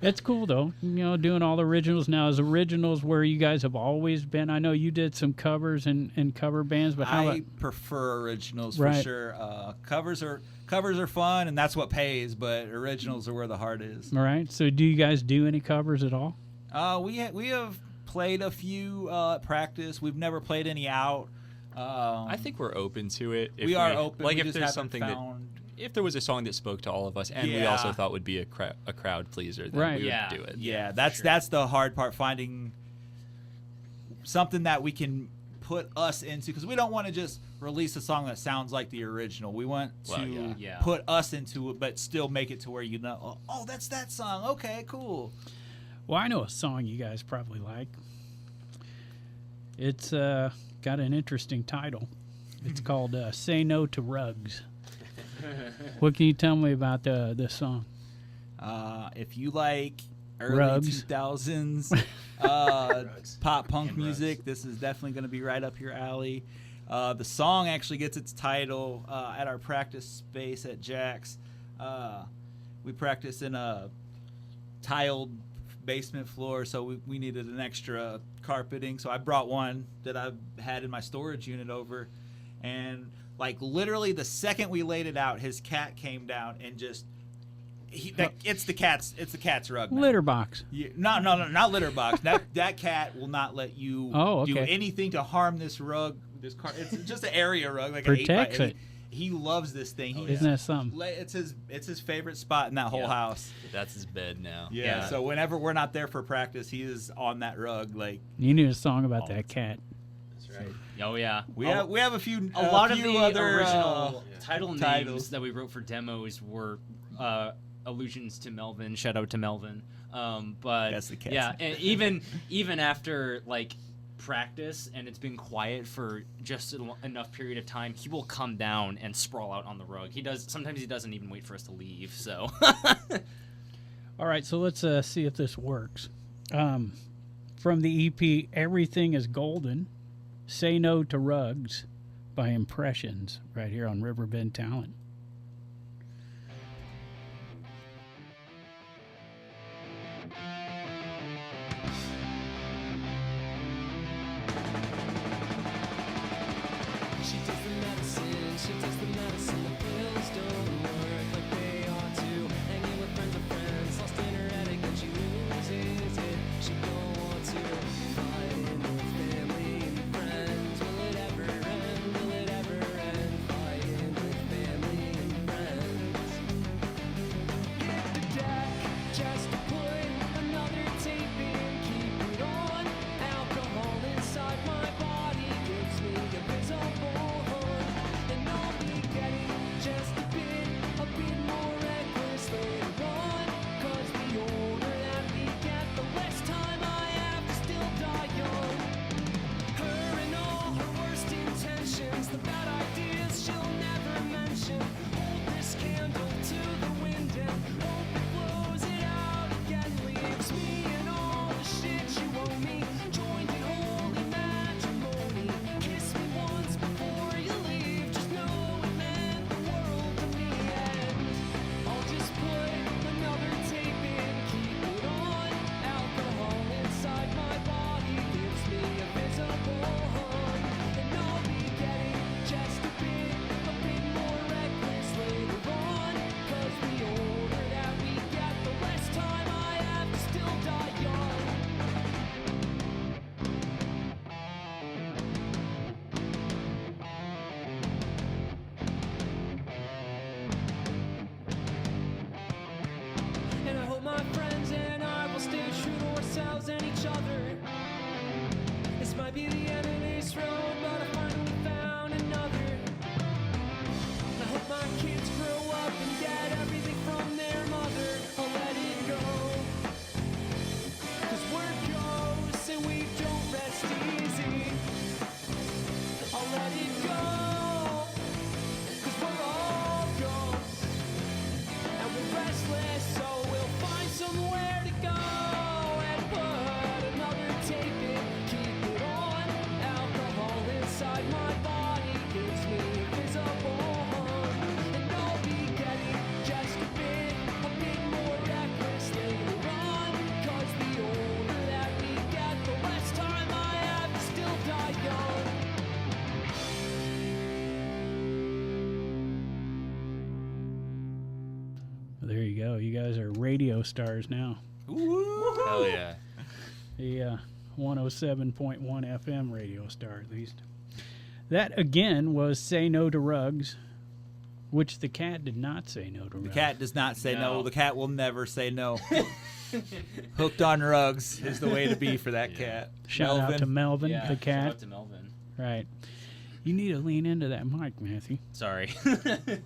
It's cool though, doing all the originals now. Is originals where you guys have always been? I know you did some covers and cover bands, but how I about prefer originals for Right. sure. Covers are fun, and that's what pays. But originals are where the heart is. all right? So do you guys do any covers at all? We have played a few at practice. We've never played any out. I think we're open to it. If we are open. Like we if just there's haven't something found. if there was a song that spoke to all of us, and we Yeah. also thought would be a crowd pleaser, then Right. we would Yeah. do it. Yeah, for that's sure. that's the hard part, finding something that we can put us into, because we don't want to just release a song that sounds like the original. We want to Well, yeah. Yeah. put us into it, but still make it to where oh, that's that song. Okay, cool. Well, I know a song you guys probably like. It's got an interesting title. It's called "Say No to Rugs." What can you tell me about this song? If you like early Rugs. 2000s pop punk music, this is definitely going to be right up your alley. The song actually gets its title at our practice space at Jack's. We practice in a tiled basement floor, so we needed an extra carpeting. So I brought one that I've had in my storage unit over, and like literally the second we laid it out, his cat came down and just it's the cat's rug now. Litter box. No, not litter box. That cat will not let you do okay. anything to harm this rug. It's just an area rug, like Protects an 8x8. it. He loves this thing. Isn't that something? It's his favorite spot in that whole Yeah. house. That's his bed now. Yeah. So whenever we're not there for practice, he is on that rug. Like You need a song about that cat. That's right. Oh yeah. we have a few. A lot of few the other original title names titles. that we wrote for demos were allusions to Melvin. Shout out to Melvin. But That's the cat's yeah, name. and even after like practice and it's been quiet for just enough period of time, he will come down and sprawl out on the rug. Sometimes he doesn't even wait for us to leave. So All right, so let's see if this works. From the EP "Everything Is Golden," "Say No to Rugs" by Impressions, right here on Riverbend Talent. She takes the medicine, the pills don't work like they ought to. Hanging with friends of friends, lost in her attic and she loses it. She don't want to fighting with family and friends. Will it ever end? Will it ever end? Fighting with family there you go. You guys are radio stars now. Hell yeah. The 107.1 FM radio star, at least. That, again, was Say No to Rugs, which the cat did not say no to rugs. The cat does not say no. No. The cat will never say no. Hooked on rugs is the way to be for that cat. Shout out to Melvin, Yeah, the shout cat. out to Melvin. Right. You need to lean into that mic, Matthew. Sorry.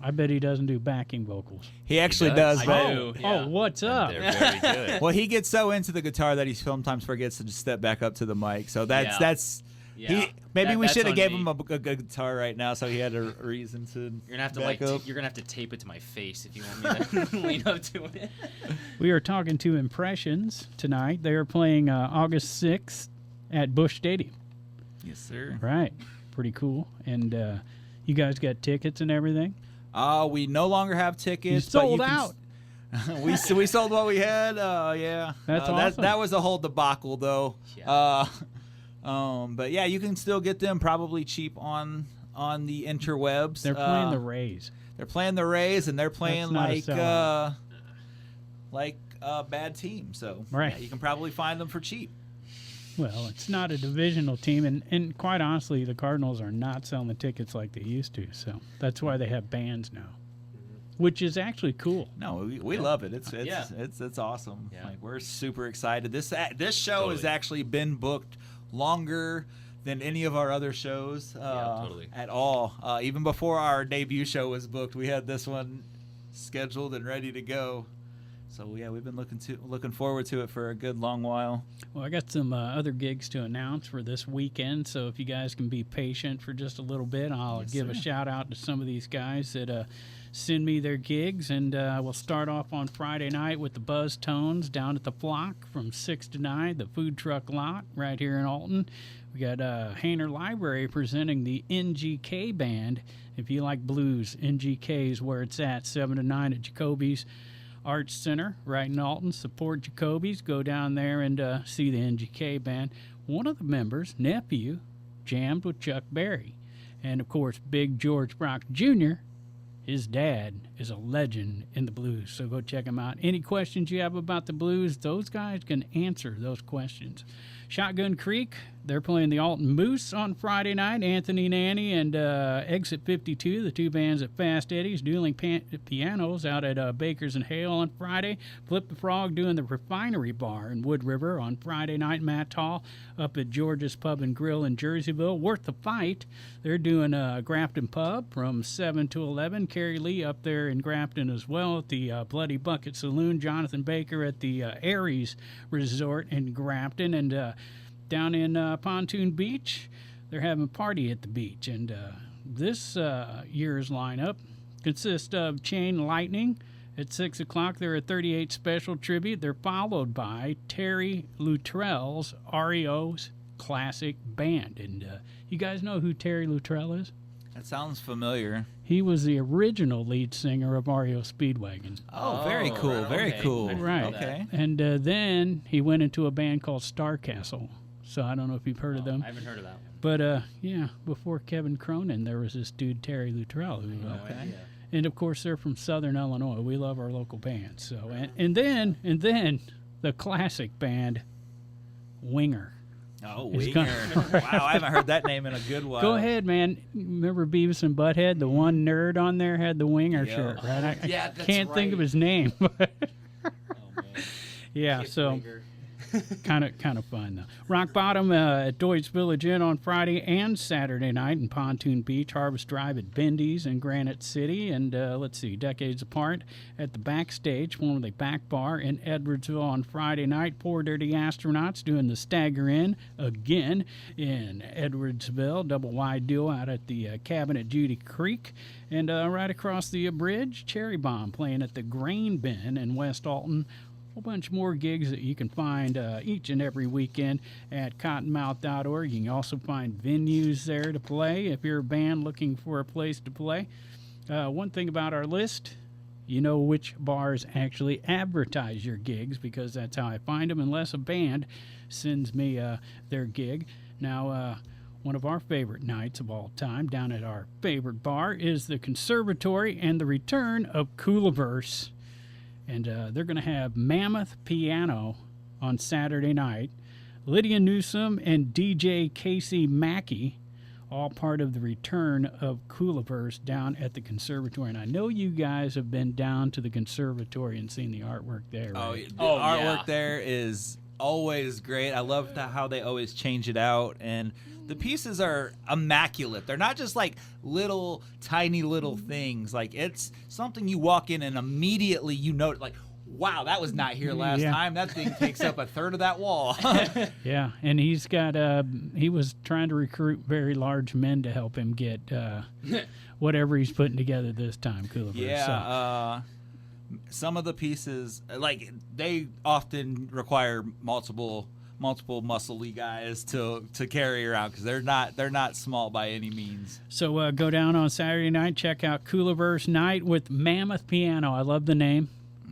I bet he doesn't do backing vocals. He actually does. does. I but do. Oh, what's up? They're very good. well, he gets so into the guitar that he sometimes forgets to just step back up to the mic. So that's Yeah. maybe we That's should have on gave me. him a good guitar right now, so he had a reason to. You're gonna have to back up. you're gonna have to tape it to my face if you want me to lean up to it. We are talking to Impressions tonight. They are playing August 6th at Busch Stadium. Yes, sir. Right. Pretty cool. And you guys got tickets and everything? We no longer have tickets. You sold out. we sold what we had. Yeah. That's awesome. That was a whole debacle, though. Yeah. But yeah, you can still get them probably cheap on the interwebs. They're playing the Rays. They're playing the Rays, and they're playing That's not a like a bad team. So Right. yeah, you can probably find them for cheap. Well, it's not a divisional team, and quite honestly, the Cardinals are not selling the tickets like they used to. So that's why they have bands now, which is actually cool. No, we love it. It's Yeah. it's awesome. Yeah. Like, we're super excited. This show has Totally. actually been booked longer than any of our other shows totally. at all. Even before our debut show was booked, we had this one scheduled and ready to go. So yeah, we've been looking forward to it for a good long while. Well, I got some other gigs to announce for this weekend, so if you guys can be patient for just a little bit, I'll Yes, give a sir. shout out to some of these guys that send me their gigs, and we'll start off on Friday night with the Buzz Tones down at the Flock from 6 to 9, the food truck lot right here in Alton. We got Hainer Library presenting the NGK Band. If you like blues, NGK is where it's at, 7 to 9 at Jacoby's Arts Center right in Alton. Support Jacoby's. Go down there and see the NGK Band. One of the members, nephew, jammed with Chuck Berry. And, of course, Big George Brock Jr., his dad, is a legend in the blues. So go check him out. Any questions you have about the blues, those guys can answer those questions. Shotgun Creek, they're playing the Alton Moose on Friday night. Anthony Nanny and Exit 52, the two bands at Fast Eddie's, dueling pianos out at Baker's and Hale on Friday. Flip the Frog doing the Refinery Bar in Wood River on Friday night. Matt Hall up at George's Pub and Grill in Jerseyville. Worth the Fight, they're doing Grafton Pub from 7 to 11. Carrie Lee up there in Grafton as well at the Bloody Bucket Saloon. Jonathan Baker at the Aries Resort in Grafton. And down in Pontoon Beach, they're having a party at the beach. And this year's lineup consists of Chain Lightning at 6 o'clock. They're a 38 special tribute. They're followed by Terry Luttrell's REO's Classic Band. And you guys know who Terry Luttrell is? That sounds familiar. He was the original lead singer of REO Speedwagon. Oh, very cool. right, Very okay. cool. I didn't Right. know that. Okay. And then he went into a band called Starcastle. So I don't know if you've heard of them. I haven't heard of that one. But yeah, before Kevin Cronin, there was this dude Terry Luttrell, who, No Okay. idea. and of course they're from Southern Illinois. We love our local bands. So and then the classic band, Winger. Oh, It's Winger. gonna- Wow, I haven't heard that name in a good while. Go ahead, man. Remember Beavis and Butthead? The one nerd on there had the Winger Yeah. shirt, right? I Yeah, that's can't think of right. his name. But Oh, man. yeah, Kip so. Winger. kind of fun though. Rock Bottom at Deutsch Village Inn on Friday and Saturday night, in Pontoon Beach. Harvest Drive at Bendy's in Granite City, and let's see, Decades Apart at the Backstage, formerly Back Bar in Edwardsville on Friday night. Poor Dirty Astronauts doing the Stagger In again in Edwardsville. Double wide duo out at the cabin at Judy Creek, and right across the bridge, Cherry Bomb playing at the Grain Bin in West Alton. Whole bunch more gigs that you can find each and every weekend at cottonmouth.org. You can also find venues there to play if you're a band looking for a place to play. One thing about our list, you know which bars actually advertise your gigs, because that's how I find them, unless a band sends me their gig. Now, one of our favorite nights of all time down at our favorite bar is the Conservatory, and the return of Coolaverse And they're going to have Mammoth Piano on Saturday night. Lydia Newsom and DJ Casey Mackey, all part of the return of Cooliverse down at the conservatory. And I know you guys have been down to the conservatory and seen the artwork there, right? The artwork there is always great. I love how they always change it out, and the pieces are immaculate. They're not just like little tiny little things. Like, it's something you walk in and immediately you know, like, wow, that was not here last time. That thing takes up a third of that wall. Yeah, and he's got he was trying to recruit very large men to help him get whatever he's putting together this time, Cooliverse. Yeah, some of the pieces, like, they often require multiple muscly guys to carry around, because they're not small by any means. So go down on Saturday night, check out Cooliverse Night with Mammoth Piano. I love the name.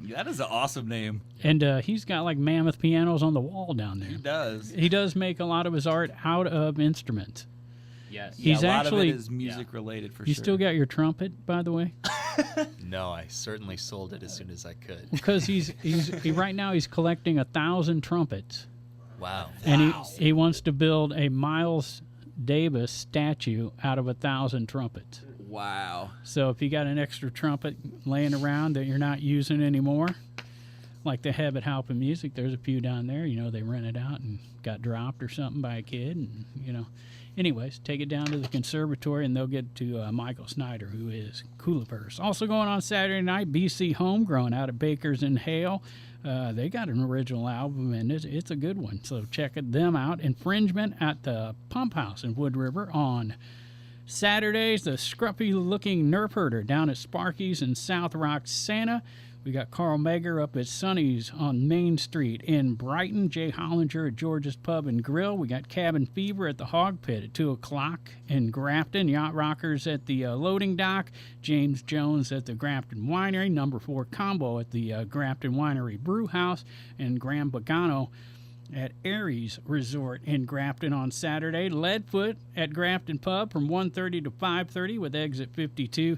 That is an awesome name. And he's got like mammoth pianos on the wall down there. He does. He does make a lot of his art out of instruments. Yes. Yeah, He's a lot actually of it is music related for You sure. still got your trumpet, by the way? No, I certainly sold it as soon as I could. Because he right now he's collecting 1,000 trumpets. Wow. And he wants to build a Miles Davis statue out of 1,000 trumpets. Wow. So if you got an extra trumpet laying around that you're not using anymore, like they have at Halpin Music, there's a few down there. You know, they rent it out and got dropped or something by a kid, and you know. Anyways, take it down to the conservatory, and they'll get to Michael Snyder, who is Cooliverse. Also going on Saturday night, BC Homegrown out of Bakers and Hale. They got an original album, and it's a good one. So check them out. Infringement at the Pump House in Wood River on Saturdays. The scruffy-looking Nerf Herder down at Sparky's in South Rock, Santa. We got Carl Meger up at Sonny's on Main Street in Brighton. Jay Hollinger at George's Pub and Grill. We got Cabin Fever at the Hog Pit at 2 o'clock in Grafton. Yacht Rockers at the Loading Dock. James Jones at the Grafton Winery. Number 4 Combo at the Grafton Winery Brew House. And Graham Bogano at Aries Resort in Grafton on Saturday. Leadfoot at Grafton Pub from 1:30 to 5:30 with exit 52.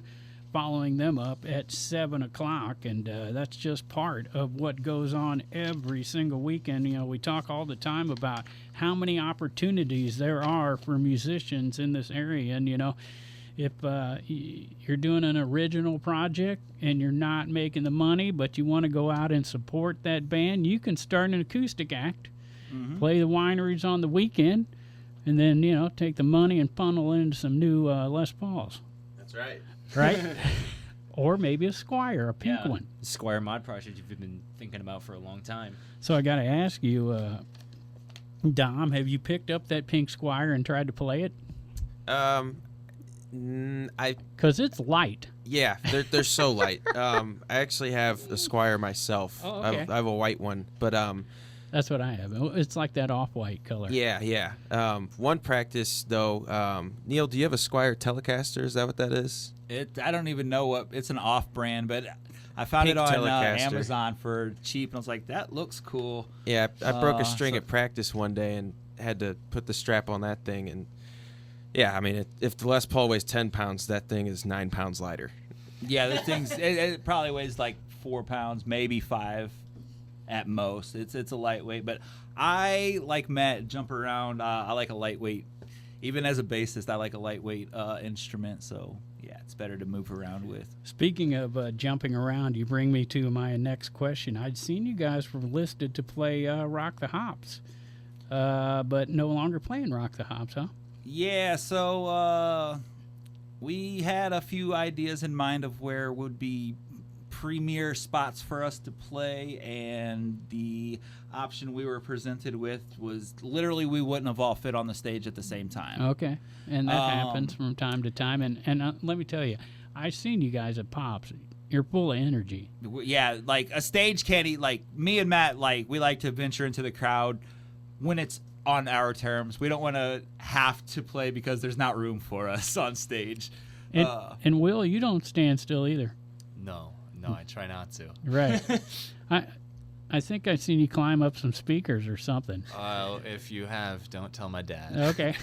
Following them up at 7 o'clock, and that's just part of what goes on every single weekend. You know, we talk all the time about how many opportunities there are for musicians in this area, and you know, if you're doing an original project and you're not making the money, but you want to go out and support that band, you can start an acoustic act, play the wineries on the weekend, and then, you know, take the money and funnel it into some new Les Pauls. That's right. Right? Or maybe a Squire, a pink one. Squire mod project you've been thinking about for a long time. So I got to ask you, Dom, have you picked up that pink Squire and tried to play it? Because it's light. Yeah, they're so light. I actually have a Squire myself. Oh, okay. I have a white one, but that's what I have. It's like that off-white color. Yeah. One practice though. Neil, do you have a Squire Telecaster? Is that what that is? I don't even know what it's an off-brand, but I found Pink it on Telecaster. Amazon for cheap, and I was like, that looks cool. Yeah, I broke a string at practice one day and had to put the strap on that thing, and yeah, I mean, if the Les Paul weighs 10 pounds, that thing is 9 pounds lighter. Yeah, the thing's it probably weighs like 4 pounds, maybe 5 at most. It's a lightweight, but I, like Matt, jump around. I like a lightweight. Even as a bassist, I like a lightweight instrument, so yeah, it's better to move around with. Speaking of jumping around, you bring me to my next question. I'd seen you guys were listed to play Rock the Hops, but no longer playing Rock the Hops, huh? Yeah, so we had a few ideas in mind of where would be premier spots for us to play, and the option we were presented with was literally we wouldn't have all fit on the stage at the same time. Okay, and that happens from time to time. And let me tell you, I've seen you guys at Pops. You're full of energy. Yeah, like a stage can't eat. Like me and Matt, like we like to venture into the crowd when it's on our terms. We don't want to have to play because there's not room for us on stage. And Will, you don't stand still either. No, I try not to. Right. I think I've seen you climb up some speakers or something. If you have, don't tell my dad. Okay.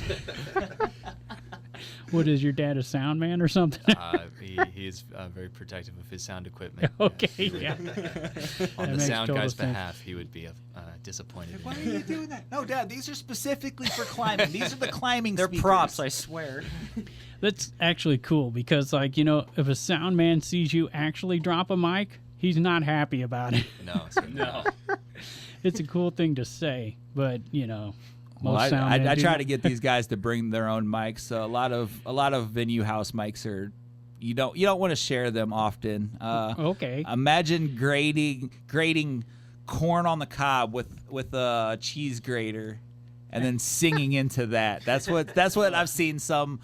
What is your dad, a sound man or something? He is very protective of his sound equipment. Okay, yeah. On the makes sound total guy's sense. behalf, he would be disappointed. Why are you doing that? No, Dad, these are specifically for climbing. These are the climbing They're speakers. props, I swear. That's actually cool because, like, you know, if a sound man sees you actually drop a mic, he's not happy about it. No, certainly No. not. It's a cool thing to say, but, you know, Well, most sound men I do. try to get these guys to bring their own mics. So a lot of venue house mics are you don't want to share them often. Okay. Imagine grating corn on the cob with a cheese grater, and then singing into that. That's what I've seen some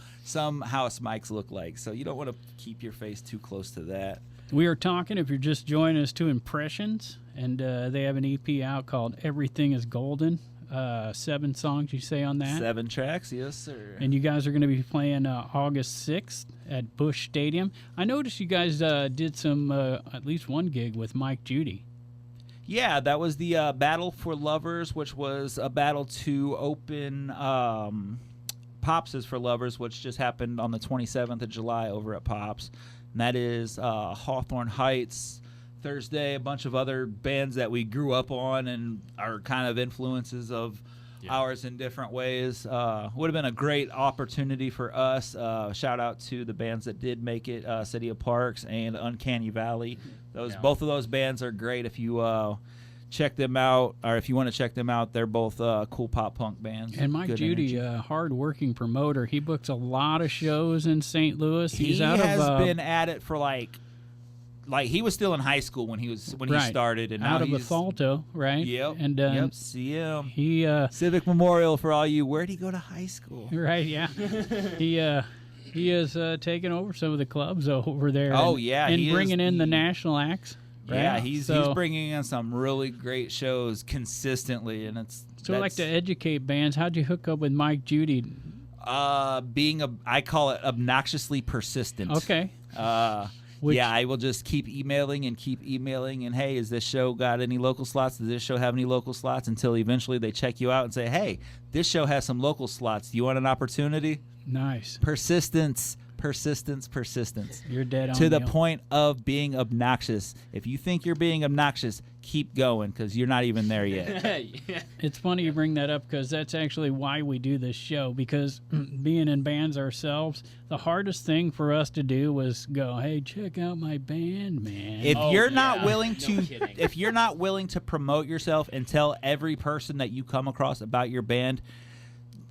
house mics look like. So you don't want to keep your face too close to that. We are talking, if you're just joining us, to Impressions, and they have an EP out called Everything is Golden. 7 songs, you say, on that? 7 tracks, yes, sir. And you guys are going to be playing August 6th at Busch Stadium. I noticed you guys did some, at least one gig with Mike Judy. Yeah, that was the Battle for Lovers, which was a battle to open Pops is for Lovers, which just happened on the 27th of July over at Pops. And that is Hawthorne Heights, Thursday, a bunch of other bands that we grew up on and are kind of influences of ours in different ways. Would have been a great opportunity for us. Shout out to the bands that did make it, City of Parks and Uncanny Valley. Both of those bands are great. If you check them out, or if you want to check them out, they're both cool pop punk bands. And Mike Good Judy, energy. hard-working promoter. He books a lot of shows in St. Louis. He has been at it for like he was still in high school when he started, and out now of he's Bethalto, right? Yep. And yep. See him. he Civic Memorial for all you. Where'd he go to high school? right, yeah. he has taken over some of the clubs over there. Oh, and, yeah, and he is bringing in the the- national acts. Right? Yeah, he's So- bringing in some really great shows consistently, and So I like to educate bands. How'd you hook up with Mike Judy? I call it obnoxiously persistent. Okay. Which- Yeah, I will just keep emailing, and hey, has this show got any local slots? Does this show have any local slots? Until eventually they check you out and say, hey, this show has some local slots. Do you want an opportunity? Nice. Persistence. You're dead on To the Neil. point of being obnoxious. If you think you're being obnoxious, keep going, because you're not even there yet. Yeah. It's funny you bring that up because that's actually why we do this show. Because being in bands ourselves, the hardest thing for us to do was go, "Hey, check out my band, man." If Oh, you're not yeah. willing No to, kidding. if you're not willing to promote yourself and tell every person that you come across about your band,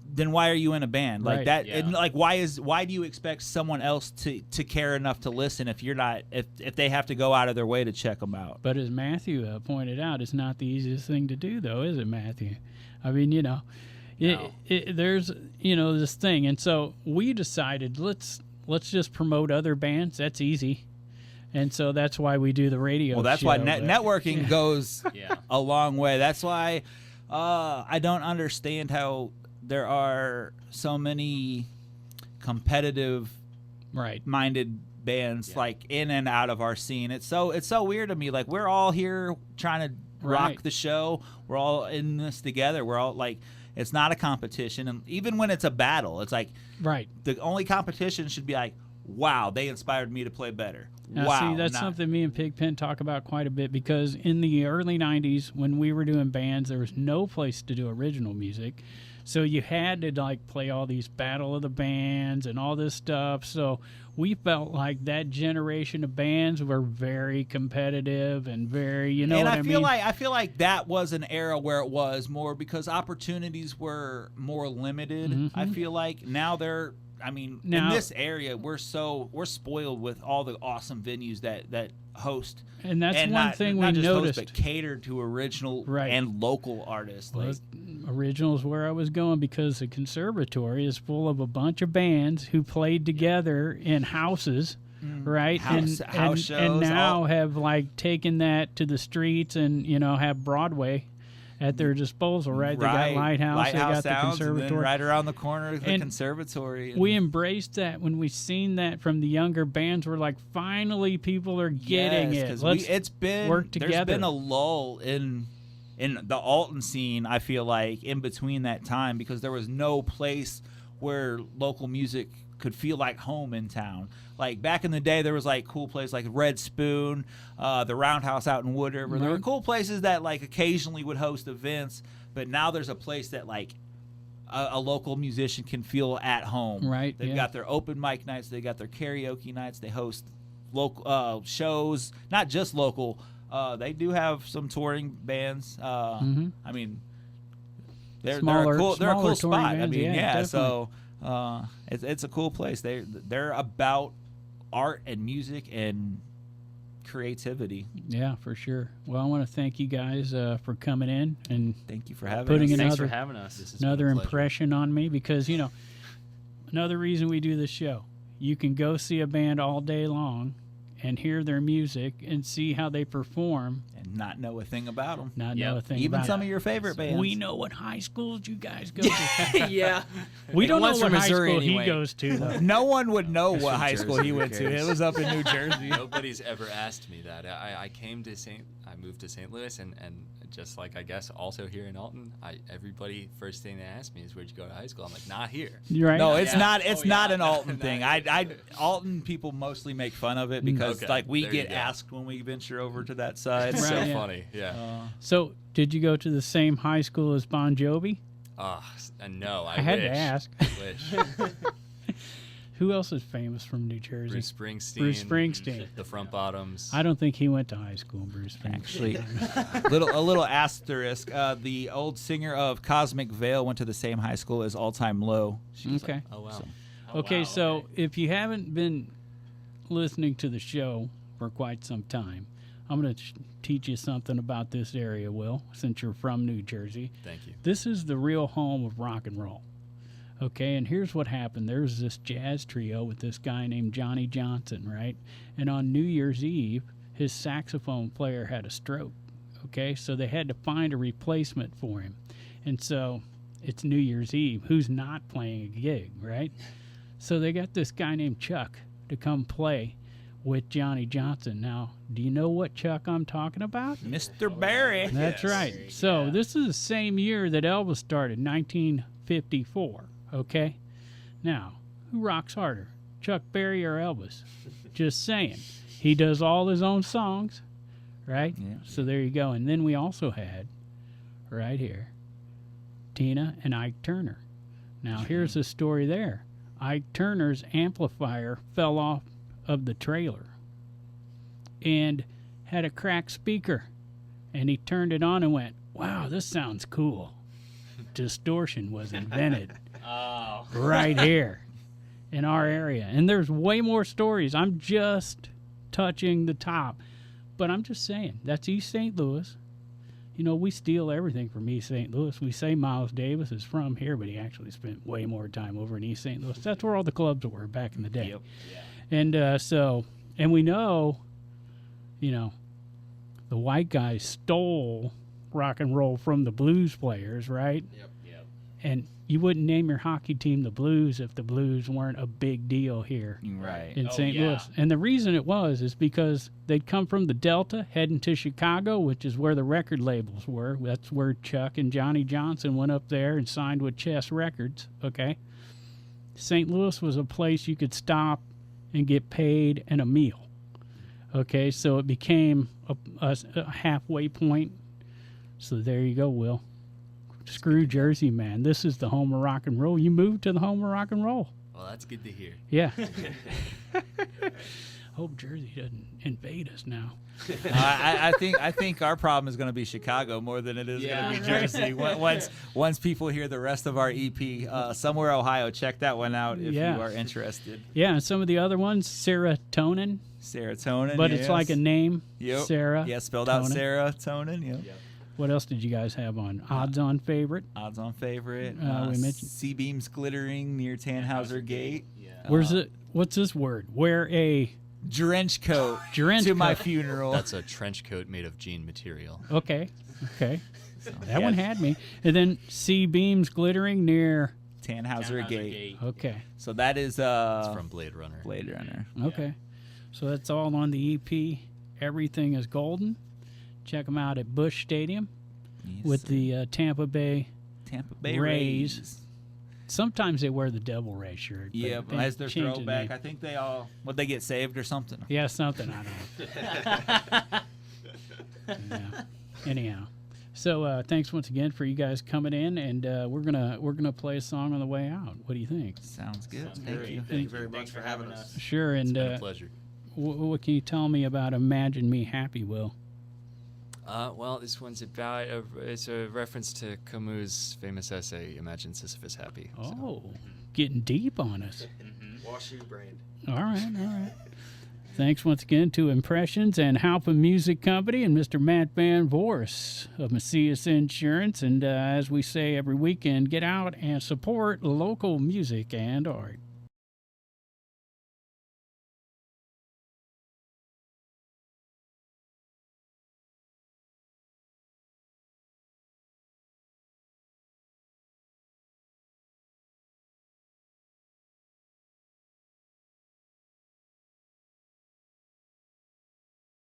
then why are you in a band like Right. that? Yeah. And like, why do you expect someone else to care enough to listen if you're not if they have to go out of their way to check them out? But as Matthew pointed out, it's not the easiest thing to do, though, is it, Matthew? I mean, No. there's this thing, and so we decided let's just promote other bands. That's easy, and so that's why we do the radio. Well, that's why show, but- networking goes Yeah. a long way. That's why I don't understand how there are so many competitive right. minded bands like in and out of our scene. It's so weird to me. Like, we're all here trying to rock Right. the show. We're all in this together. We're all like, it's not a competition, and even when it's a battle, it's like Right. the only competition should be like, wow, they inspired me to play better. Now, Wow, see, that's not- something me and Pigpen talk about quite a bit because in the early 90s, when we were doing bands, there was no place to do original music. So you had to, like, play all these Battle of the Bands and all this stuff. So we felt like that generation of bands were very competitive and very, you know and what I I feel mean? like I feel like that was an era where it was more because opportunities were more limited. I feel like now they're. I mean, Now- in this area, we're spoiled with all the awesome venues that host. And that's and one not, thing not we just noticed. Host, but cater to original Right. and local artists. Well, Like, original is where I was going because the conservatory is full of a bunch of bands who played together in houses, right? House and shows, now all- have like taken that to the streets and have Broadway at their disposal, right? They got Lighthouse, they got the Sounds, and then conservatory. right around the corner is the And conservatory. We embraced that when we seen that from the younger bands. We're like, finally, people are getting Yes, it. 'cause Let's it's been work There's together. been a lull in the Alton scene. I feel like in between that time because there was no place where local music could feel like home in town. Like back in the day, there was like cool places like Red Spoon, the Roundhouse out in Wood River. There were cool places that like occasionally would host events, but now there's a place that like a local musician can feel at home. Right. They've got their open mic nights. They got their karaoke nights. They host local shows, not just local. They do have some touring bands. I mean, they're a cool spot. I mean, yeah. So it's a cool place. They're about art and music and creativity. Yeah, for sure. Well, I want to thank you guys for coming in and thank you for having putting us. Thanks for having us. another impression on me, because another reason we do this show, you can go see a band all day long and hear their music and see how they perform and not know a thing about them. Know a thing Even about some it. of your favorite bands. We know what high schools you guys go to. Yeah. We don't know One's what from high Missouri school anyway. he goes to, though. No one would know what from high school Jersey, he who went to. cares? It was up in New Jersey. Nobody's ever asked me that. I moved to St. Louis, and just like I guess also here in Alton, everybody first thing they ask me is where'd you go to high school? I'm like, not here. You're right. No, it's Yeah. not. It's Oh, not yeah. an Alton thing. Alton people mostly make fun of it because Okay, like we there you get go. asked when we venture over to that side. It's so Right, yeah. funny. Yeah. So, did you go to the same high school as Bon Jovi? No, I had wish. to ask. I wish. Who else is famous from New Jersey? Bruce Springsteen. Bruce Springsteen. The Front Bottoms. I don't think he went to high school, Bruce Springsteen. Actually, a little asterisk. The old singer of Cosmic Veil went to the same high school as All Time Low. Okay. Oh wow. Okay, so if you haven't been listening to the show for quite some time, I'm going to teach you something about this area, Will, since you're from New Jersey. Thank you. This is the real home of rock and roll. Okay, and here's what happened. There's this jazz trio with this guy named Johnny Johnson, right? And on New Year's Eve, his saxophone player had a stroke. Okay, so they had to find a replacement for him. And so it's New Year's Eve. Who's not playing a gig, right? So they got this guy named Chuck to come play with Johnny Johnson. Now, do you know what Chuck I'm talking about? Mr. Barry. That's right. So this is the same year that Elvis started, 1954. Okay? Now, who rocks harder, Chuck Berry or Elvis? Just saying. He does all his own songs, right? Yeah. So there you go. And then we also had, right here, Tina and Ike Turner. Now, here's the story there. Ike Turner's amplifier fell off of the trailer and had a cracked speaker. And he turned it on and went, wow, this sounds cool. Distortion was invented right here in our area. And there's way more stories. I'm just touching the top. But I'm just saying, that's East St. Louis. You know, we steal everything from East St. Louis. We say Miles Davis is from here, but he actually spent way more time over in East St. Louis. That's where all the clubs were back in the day. Yep. And and we know, the white guys stole rock and roll from the blues players, right? Yep. And you wouldn't name your hockey team the Blues if the Blues weren't a big deal here Right. in St. Louis. And the reason it was is because they'd come from the Delta heading to Chicago, which is where the record labels were. That's where Chuck and Johnny Johnson went up there and signed with Chess Records, okay? St. Louis was a place you could stop and get paid and a meal, okay? So it became a halfway point. So there you go, Will. Screw Jersey, man. This is the home of rock and roll. You moved to the home of rock and roll. Well, that's good to hear. Yeah. Hope Jersey doesn't invade us now. I think our problem is going to be Chicago more than it is going to be Jersey. Once people hear the rest of our EP, Somewhere Ohio, check that one out if you are interested. Yeah, and some of the other ones, serotonin, Serotonin, it's like a name. Yep. Sarah. Yeah, spelled out Tonin. serotonin. Yep. What else did you guys have on? Odds-on favorite. Odds on favorite. We mentioned C-beams glittering near Tannhauser Gate. Where's it? What's this word? Wear a Drench coat Drench to my coat. funeral. That's a trench coat made of jean material. Okay. That one had me. And then C beams glittering near. Tannhauser Gate. Okay. So that is It's from Blade Runner. Blade Runner. Okay. So that's all on the EP. Everything is golden. Check them out at Busch Stadium Yes, with sir. the Tampa Bay Tampa Bay Rays. Rays. Sometimes they wear the Devil Ray shirt. Yeah, but as their change the throwback, name. I think they get saved or something. Yeah, something. I don't know. Yeah. Anyhow, so thanks once again for you guys coming in, and we're gonna play a song on the way out. What do you think? Sounds good. Sounds Thank great. you. Thank you very much for having us. Sure. And It's been a pleasure. what can you tell me about "Imagine Me Happy"? Will? Well, this one's about it's a reference to Camus' famous essay, "Imagine Sisyphus Happy." So. Oh, getting deep on us. Wash your brain. All right. Thanks once again to Impressions and Halpin Music Company and Mr. Matt Van Voorhis of Macias Insurance. And as we say every weekend, get out and support local music and art.